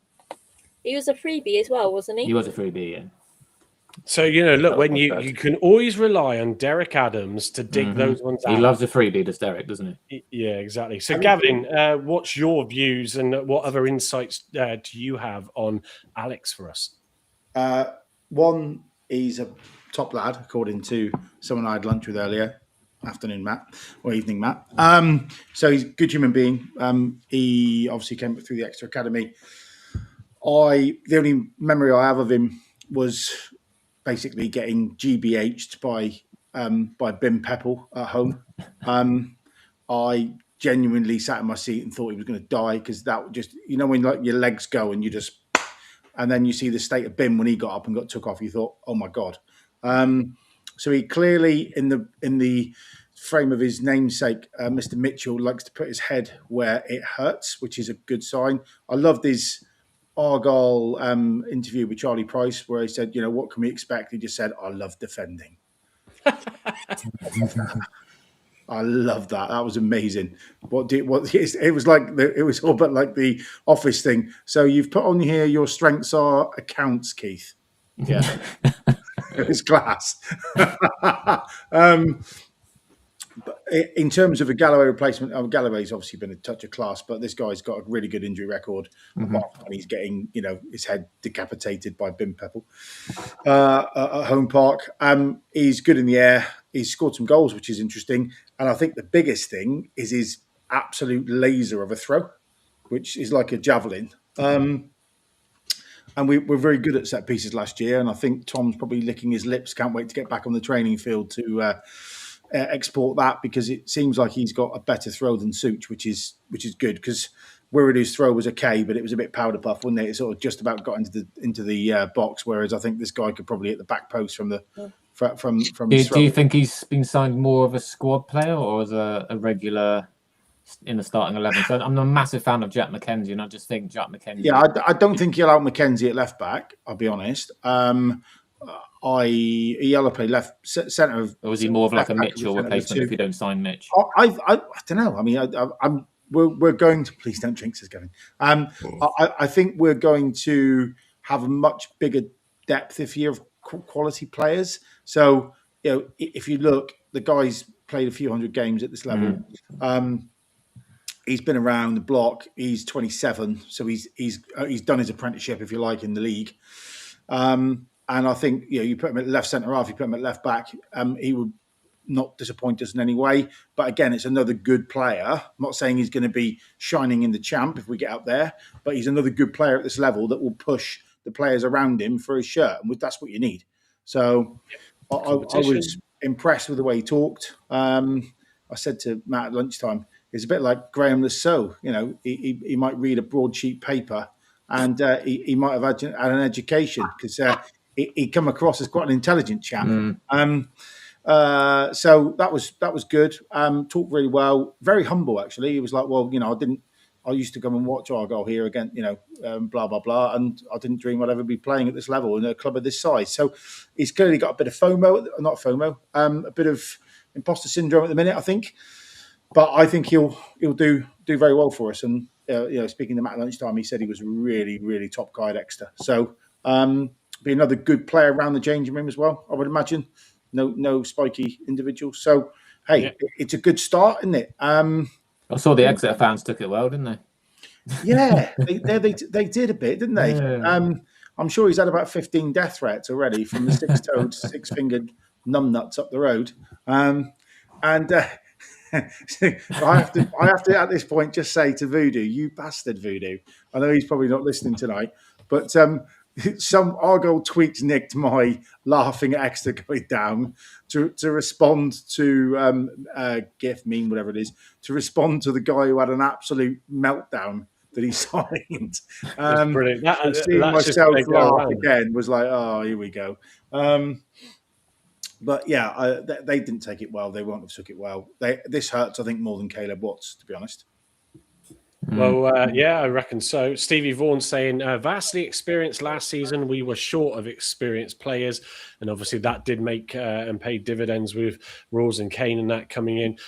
He was a freebie as well, wasn't he? He was a freebie, yeah. So, look, when you can always rely on Derek Adams to dig those ones out. He loves a freebie, does Derek, doesn't he? Yeah, exactly. So, Gavin, what's your views and what other insights do you have on Alex for us? One, he's a top lad, according to someone I had lunch with earlier. Afternoon, Matt, or evening, Matt. So he's a good human being. He obviously came through the Exeter Academy. The only memory I have of him was basically getting GBH'd by Bim Pepple at home. I genuinely sat in my seat and thought he was going to die, because that just, you know, when like your legs go and you just, and then you see the state of Bim when he got up and got took off, you thought, oh my God. So he clearly, in the frame of his namesake, Mr. Mitchell likes to put his head where it hurts, which is a good sign. I loved his Argyle interview with Charlie Price, where he said, you know, what can we expect? He just said, I love defending. I love that. That was amazing. It was like it was all but like the Office thing. So you've put on here, your strengths are accounts, Keith. Yeah, it was class. But in terms of a Galloway replacement, Galloway's obviously been a touch of class, but this guy's got a really good injury record. Apart from when he's getting, you know, his head decapitated by Bim Pepple at home park. He's good in the air. He's scored some goals, which is interesting. And I think the biggest thing is his absolute laser of a throw, which is like a javelin. And we were very good at set pieces last year. And I think Tom's probably licking his lips. Can't wait to get back on the training field to export that, because it seems like he's got a better throw than Such, which is good, because Wiradoo's throw was okay, but it was a bit powder puff, wasn't it? It sort of just about got into the box, whereas I think this guy could probably hit the back post from the from. Do you think he's been signed more of a squad player or as a regular in the starting 11? So I'm a massive fan of Jack McKenzie, and I just think Jack McKenzie. Yeah, I don't think he'll out McKenzie at left back. I'll be honest. He'll play left centre. Or was he more of like a Mitchell replacement if you don't sign Mitch? I don't know. I mean, we're going to, please don't jinx us, Gavin. I think we're going to have a much bigger depth if you have quality players. So, you know, if you look, the guy's played a few hundred games at this level. He's been around the block. He's 27, so he's done his apprenticeship, if you like, in the league. And I think, you know, you put him at left centre half, you put him at left back, he would not disappoint us in any way. But again, it's another good player. I'm not saying he's going to be shining in the champ if we get up there, but he's another good player at this level that will push the players around him for his shirt, and that's what you need. So I was impressed with the way he talked. I said to Matt at lunchtime, it's a bit like Graham Lasso. You know, he might read a broadsheet paper, and he might have had an education, because he come across as quite an intelligent chap. So that was good. Talked really well. Very humble, actually. He was like, well, you know, I used to come and watch Argyle here again, you know, blah, blah, blah. And I didn't dream I'd ever be playing at this level in a club of this size. So he's clearly got a bit of a bit of imposter syndrome at the minute, I think. But I think he'll do very well for us. And, you know, speaking to Matt at lunchtime, he said he was a really, really top guy at Exeter. So be another good player around the changing room as well, I would imagine. No spiky individuals. So, hey, It's a good start, isn't it? I saw the Exeter fans took it well, didn't they? Yeah, they did a bit, didn't they? Yeah. I'm sure he's had about 15 death threats already from the six-toed, six-fingered numbnuts up the road. I have to at this point just say to Voodoo, you bastard Voodoo. I know he's probably not listening tonight, but some Argyle tweets nicked my laughing at Exeter going down to respond to GIF, meme, whatever it is, to respond to the guy who had an absolute meltdown that he signed. Brilliant. Seeing myself laugh again was like, oh, here we go. But yeah, they didn't take it well. They won't have took it well. This hurts, I think, more than Caleb Watts, to be honest. Well, yeah, I reckon so. Stevie Vaughan saying, vastly experienced last season. We were short of experienced players. And obviously that did make and pay dividends with Rawls and Kane and that coming in.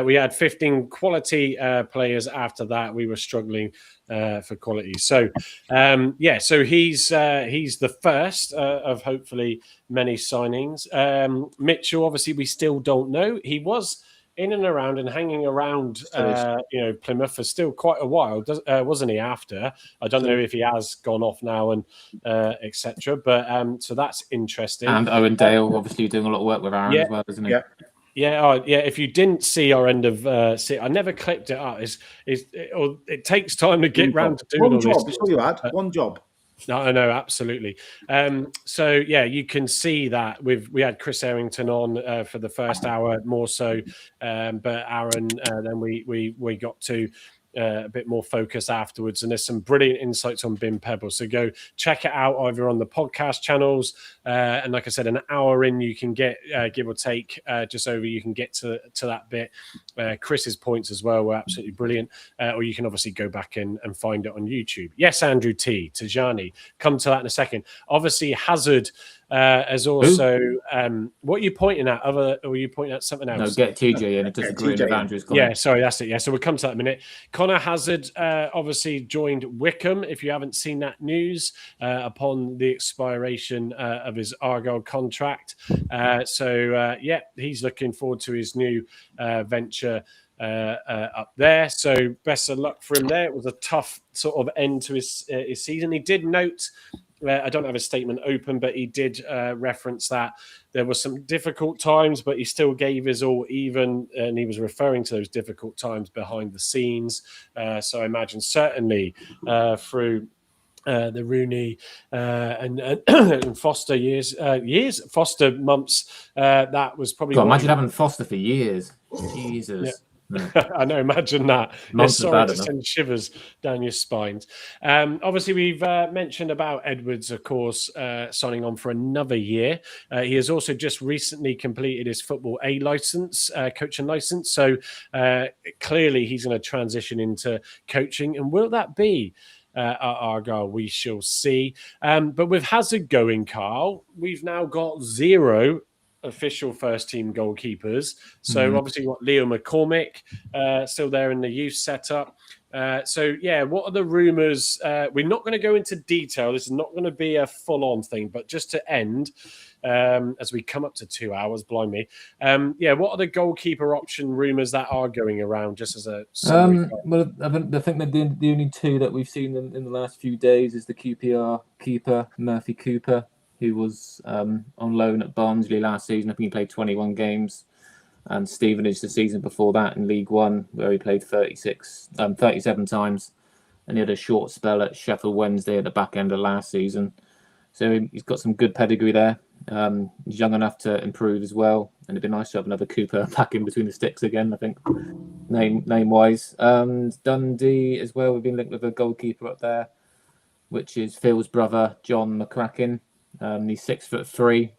We had 15 quality players after that. We were struggling for quality. So, so he's the first of hopefully many signings. Mitchell, obviously, we still don't know. He was in and around and hanging around, Plymouth for still quite a while, wasn't he? After, I don't know if he has gone off now and etc. But so that's interesting. And Owen Dale, obviously, doing a lot of work with Aaron as well, isn't he? Yeah. If you didn't see our end of I never clipped it up. It takes time to get round to doing all this. That's all you had. One job. No, no, absolutely. So yeah, you can see that we had Chris Errington on for the first hour more so, but Aaron, then we got to a bit more focus afterwards, and there's some brilliant insights on Bin Pebble. So go check it out either on the podcast channels, and like I said, an hour in you can get give or take just over. You can get to that bit. Chris's points as well were absolutely brilliant, or you can obviously go back and find it on YouTube. Yes, Andrew T. Tajani, come to that in a second. Obviously, Hazard as also. What are you pointing at? Or are you pointing at something else? No, get TJ in and disagree with Andrew's comment. Yeah, sorry, that's it. Yeah, so we'll come to that in a minute. Connor Hazard obviously joined Wickham, if you haven't seen that news, upon the expiration of his Argyle contract. Yeah, he's looking forward to his new venture up there. So best of luck for him there. It was a tough sort of end to his season. He did note, I don't have a statement open, but he did reference that there were some difficult times, but he still gave his all even, and he was referring to those difficult times behind the scenes. So I imagine certainly through the Rooney and Foster Foster months, that was probably... God, imagine having Foster for years. Jesus. Yeah. No. I know, imagine that. Sorry to send shivers down your spines. Obviously, we've mentioned about Edwards, of course, signing on for another year. He has also just recently completed his Football A license, coaching license. So clearly he's going to transition into coaching. And will that be at Argyle? We shall see. But with Hazard going, Carl, we've now got 0 official first team goalkeepers. So obviously you've got Leo McCormick still there in the youth setup. So yeah, what are the rumours? We're not going to go into detail. This is not going to be a full-on thing, but just to end, as we come up to 2 hours, blind me. Yeah, what are the goalkeeper option rumours that are going around? Just as a summary. Well, I think that the only 2 that we've seen in the last few days is the QPR keeper Murphy Cooper, who was on loan at Barnsley last season. I think he played 21 games. And Stevenage the season before that in League One, where he played 37 times. And he had a short spell at Sheffield Wednesday at the back end of last season. So he's got some good pedigree there. He's young enough to improve as well. And it'd be nice to have another Cooper back in between the sticks again, I think, name-wise. Dundee as well. We've been linked with a goalkeeper up there, which is Phil's brother, John McCracken. He's 6'3".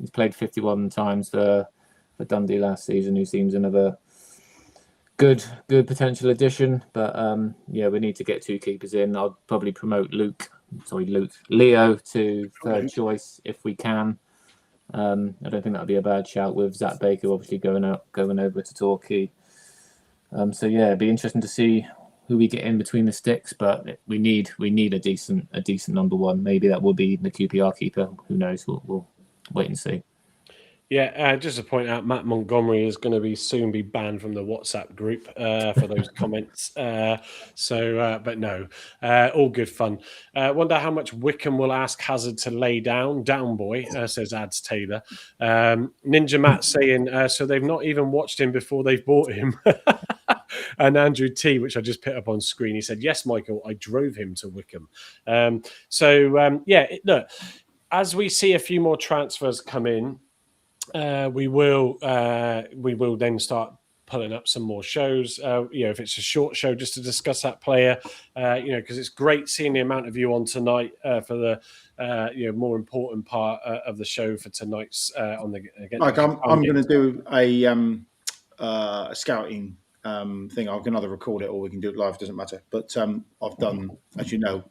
He's played 51 times for Dundee last season. Who seems another good potential addition. But yeah, we need to get 2 keepers in. I'll probably promote Leo to third choice if we can. I don't think that'd be a bad shout with Zach Baker obviously going over to Torquay. So yeah, it'd be interesting to see who we get in between the sticks, but we need a decent number 1. Maybe that will be the QPR keeper. Who knows? We'll wait and see. Yeah, just to point out, Matt Montgomery is going to soon be banned from the WhatsApp group for those comments. But no, all good fun. Wonder how much Wickham will ask Hazard to lay down. Down boy, says Ads Taylor. Ninja Matt saying, so they've not even watched him before they've bought him. And Andrew T, which I just put up on screen, he said, yes, Michael, I drove him to Wickham. Look, as we see a few more transfers come in, we will then start pulling up some more shows. If it's a short show, just to discuss that player, because it's great seeing the amount of you on tonight for the more important part of the show for tonight's on the. Like I'm going to do a scouting thing. I can either record it or we can do it live. Doesn't matter. But I've done, as you know,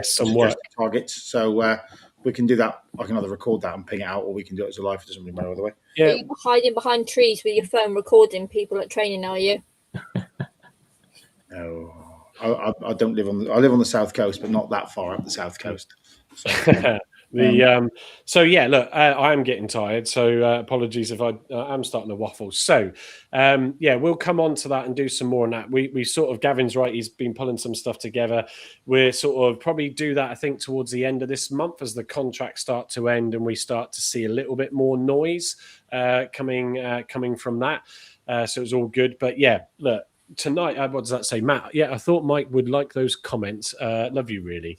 some work targets. So. We can do that. I can either record that and ping it out, or we can do it as a live. It doesn't really matter either way. Yeah. Are you hiding behind trees with your phone recording people at training? Are you? No, I don't live on. I live on the south coast, but not that far up the south coast. So, look, I am getting tired, so apologies if I'm starting to waffle. So we'll come on to that and do some more on that. We sort of, Gavin's right, he's been pulling some stuff together. We're sort of probably do that, I think, towards the end of this month as the contracts start to end and we start to see a little bit more noise coming from that. So it's all good. But yeah, look, tonight, what does that say, Matt? Yeah, I thought Mike would like those comments. Love you, really.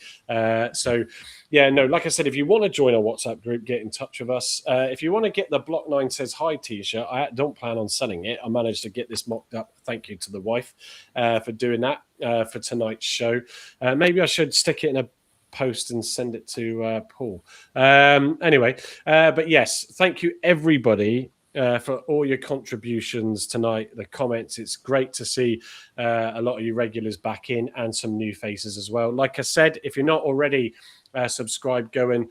So, yeah, no, like I said, if you want to join our WhatsApp group, get in touch with us. If you want to get the Block 9 Says Hi t-shirt, I don't plan on selling it. I managed to get this mocked up. Thank you to the wife for doing that for tonight's show. Maybe I should stick it in a post and send it to Paul. Anyway, but yes, thank you, everybody, for all your contributions tonight, the comments. It's great to see a lot of you regulars back in and some new faces as well. Like I said, if you're not already subscribed, go and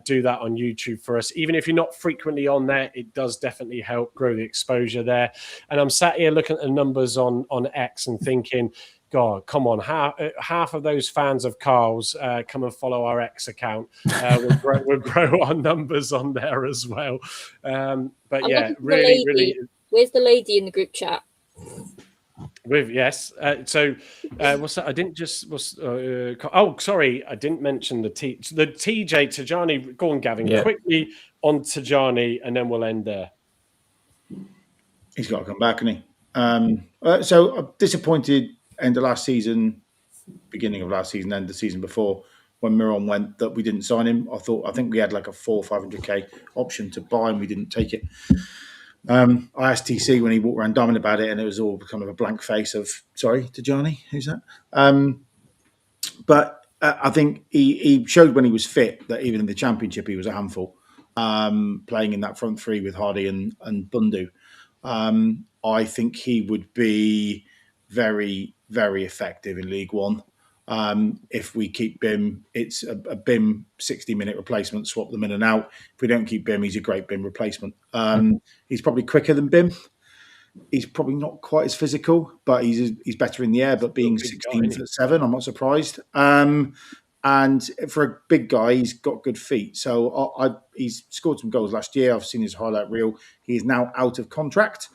do that on YouTube for us. Even if you're not frequently on there, it does definitely help grow the exposure there. And I'm sat here looking at the numbers on X and thinking, God, come on! Half of those fans of Carl's come and follow our X account. We'll grow our numbers on there as well. But yeah, really. Where's the lady in the group chat? With yes. So what's that? I didn't just sorry, I didn't mention the TJ Tajani. Go on, Gavin. Yeah. Quickly on Tajani, and then we'll end there. He's got to come back, hasn't he? So I'm disappointed. End of last season, beginning of last season, end of the season before, when Miron went, that we didn't sign him. I think we had like a 400K or 500K option to buy, and we didn't take it. I asked TC when he walked around Diamond about it, and it was all kind of a blank face of, sorry, Tajani, who's that? But I think he showed when he was fit that even in the Championship he was a handful, playing in that front three with Hardy and Bundu. I think he would be very, very effective in League One. If we keep Bim, it's a Bim 60-minute replacement, swap them in and out. If we don't keep Bim, he's a great Bim replacement. He's probably quicker than Bim. He's probably not quite as physical, but he's better in the air. But being 16'7", I'm not surprised. And for a big guy, he's got good feet. So he's scored some goals last year. I've seen his highlight reel. He is now out of contract.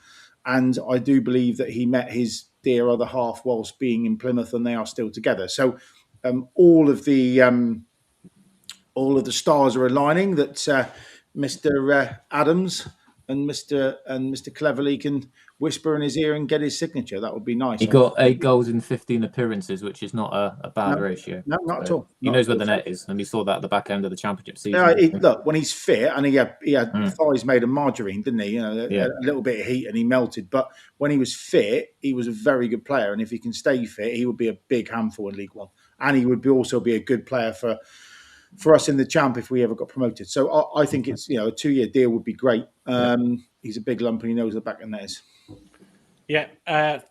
And I do believe that he met his dear other half whilst being in Plymouth, and they are still together. So all of the stars are aligning that Mr. Adams and Mr. Cleverley can whisper in his ear and get his signature. That would be nice. He got 8 goals in 15 appearances, which is not a bad ratio. No, not at all. He knows where the net is, and we saw that at the back end of the Championship season. Yeah, look, when he's fit, and he had thighs made of margarine, didn't he? A little bit of heat and he melted. But when he was fit, he was a very good player. And if he can stay fit, he would be a big handful in League One. And he would also be a good player for us in the Champ if we ever got promoted. So I think it's a 2-year deal would be great. He's a big lump and he knows the back of the net is. Yeah,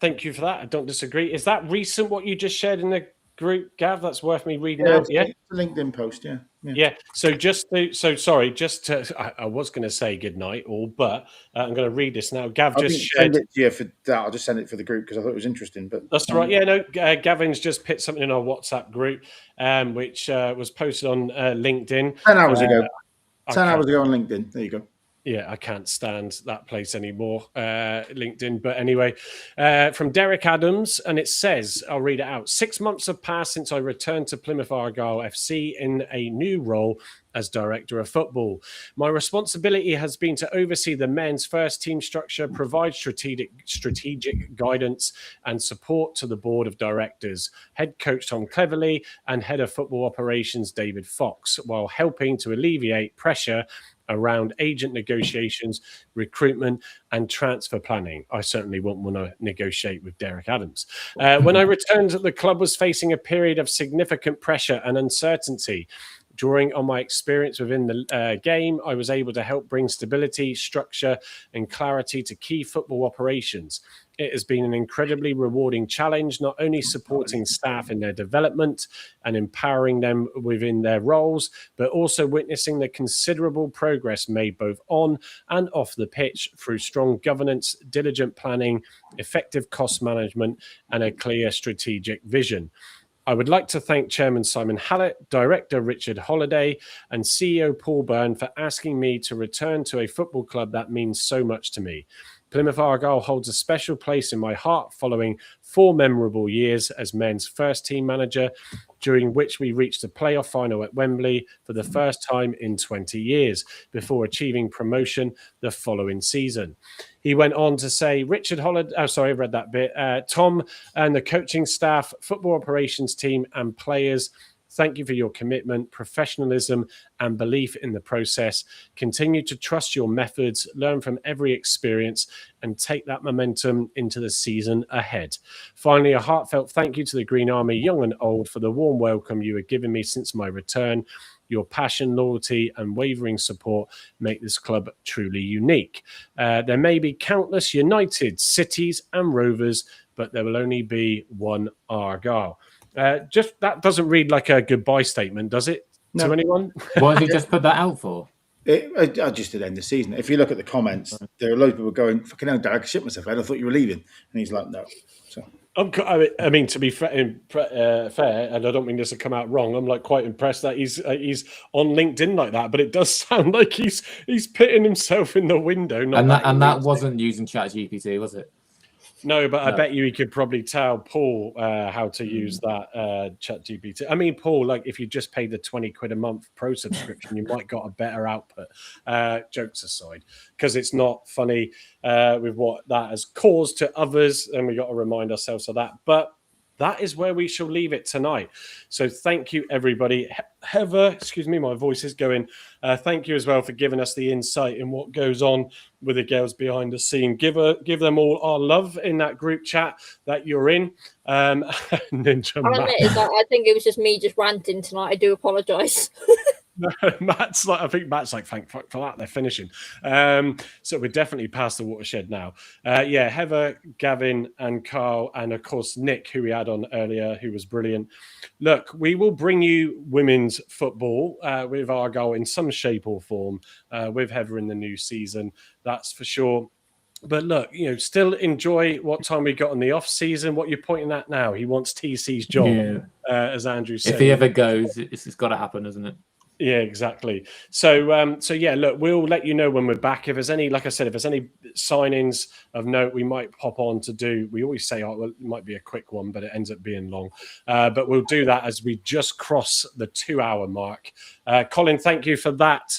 thank you for that. I don't disagree. Is that recent what you just shared in the group, Gav? That's worth me reading out. Yeah, it's a LinkedIn post. Yeah. I was going to say good night all, but I'm going to read this now. Gav I'll just shared it to you for that. I'll just send it for the group because I thought it was interesting. But that's all right. Yeah, no. Gavin's just put something in our WhatsApp group, which was posted on LinkedIn 10 hours ago. 10 hours ago on LinkedIn. There you go. Yeah, I can't stand that place anymore, LinkedIn. But anyway, from Derek Adams, and it says, I'll read it out. 6 months have passed since I returned to Plymouth Argyle FC in a new role as Director of Football. My responsibility has been to oversee the men's first team structure, provide strategic guidance and support to the Board of Directors, Head Coach Tom Cleverley and Head of Football Operations David Fox, while helping to alleviate pressure around agent negotiations, recruitment and transfer planning. I certainly won't want to negotiate with Derek Adams. When I returned, the club was facing a period of significant pressure and uncertainty. Drawing on my experience within the game, I was able to help bring stability, structure and clarity to key football operations. It has been an incredibly rewarding challenge, not only supporting staff in their development and empowering them within their roles, but also witnessing the considerable progress made both on and off the pitch through strong governance, diligent planning, effective cost management, and a clear strategic vision. I would like to thank Chairman Simon Hallett, Director Richard Holliday, and CEO Paul Byrne for asking me to return to a football club that means so much to me. Plymouth Argyle holds a special place in my heart following 4 memorable years as men's first team manager, during which we reached a playoff final at Wembley for the first time in 20 years before achieving promotion the following season. He went on to say, Richard Holland, I read that bit. Tom and the coaching staff, football operations team and players, thank you for your commitment, professionalism, and belief in the process. Continue to trust your methods, learn from every experience, and take that momentum into the season ahead. Finally, a heartfelt thank you to the Green Army, young and old, for the warm welcome you have given me since my return. Your passion, loyalty, and wavering support make this club truly unique. There may be countless United, Cities, and Rovers, but there will only be one Argyle. Just that doesn't read like a goodbye statement, does it? No. To anyone? Why did he just put that out for? I just did end the season. If you look at the comments, there are a lot of people going, "Fucking hell, Dad, I shit myself. I thought you were leaving," and he's like, "No." So I mean, to be fair, and I don't mean this to come out wrong, I'm like quite impressed that he's on LinkedIn like that. But it does sound like he's pitting himself in the window. That wasn't using ChatGPT, was it? No, but I bet you he could probably tell Paul how to use that ChatGPT. I mean, Paul, like if you just paid the 20 quid a month pro subscription, you might got a better output. Jokes aside, because it's not funny with what that has caused to others, and we got to remind ourselves of that. But that is where we shall leave it tonight. So thank you, everybody. Heather, excuse me, my voice is going. Thank you as well for giving us the insight in what goes on with the girls behind the scene. Give them all our love in that group chat that you're in. Ninja Matt. I think it was just me just ranting tonight. I do apologise. Matt's like, I think Matt's like, thank fuck for that. They're finishing. So we're definitely past the watershed now. Heather, Gavin, and Carl, and of course Nick, who we had on earlier, who was brilliant. Look, we will bring you women's football with Argyle in some shape or form with Heather in the new season. That's for sure. But look, still enjoy what time we got in the off season. What you're pointing at now, he wants TC's job, as Andrew said. If he ever goes, it's got to happen, isn't it? Yeah, exactly. So look, we'll let you know when we're back. If there's any, like I said, if there's any signings of note, we might pop on to do. We always say, oh, well, it might be a quick one, but it ends up being long. But we'll do that as we just cross the 2-hour mark. Colin, thank you for that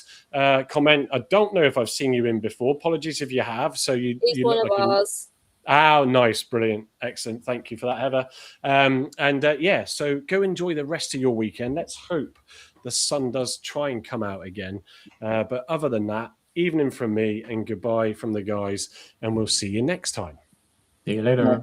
comment. I don't know if I've seen you in before. Apologies if you have. So you one look of like ours. Oh, nice, brilliant, excellent. Thank you for that, Heather. So go enjoy the rest of your weekend. Let's hope the sun does try and come out again. But other than that, evening from me and goodbye from the guys, and we'll see you next time. See you later.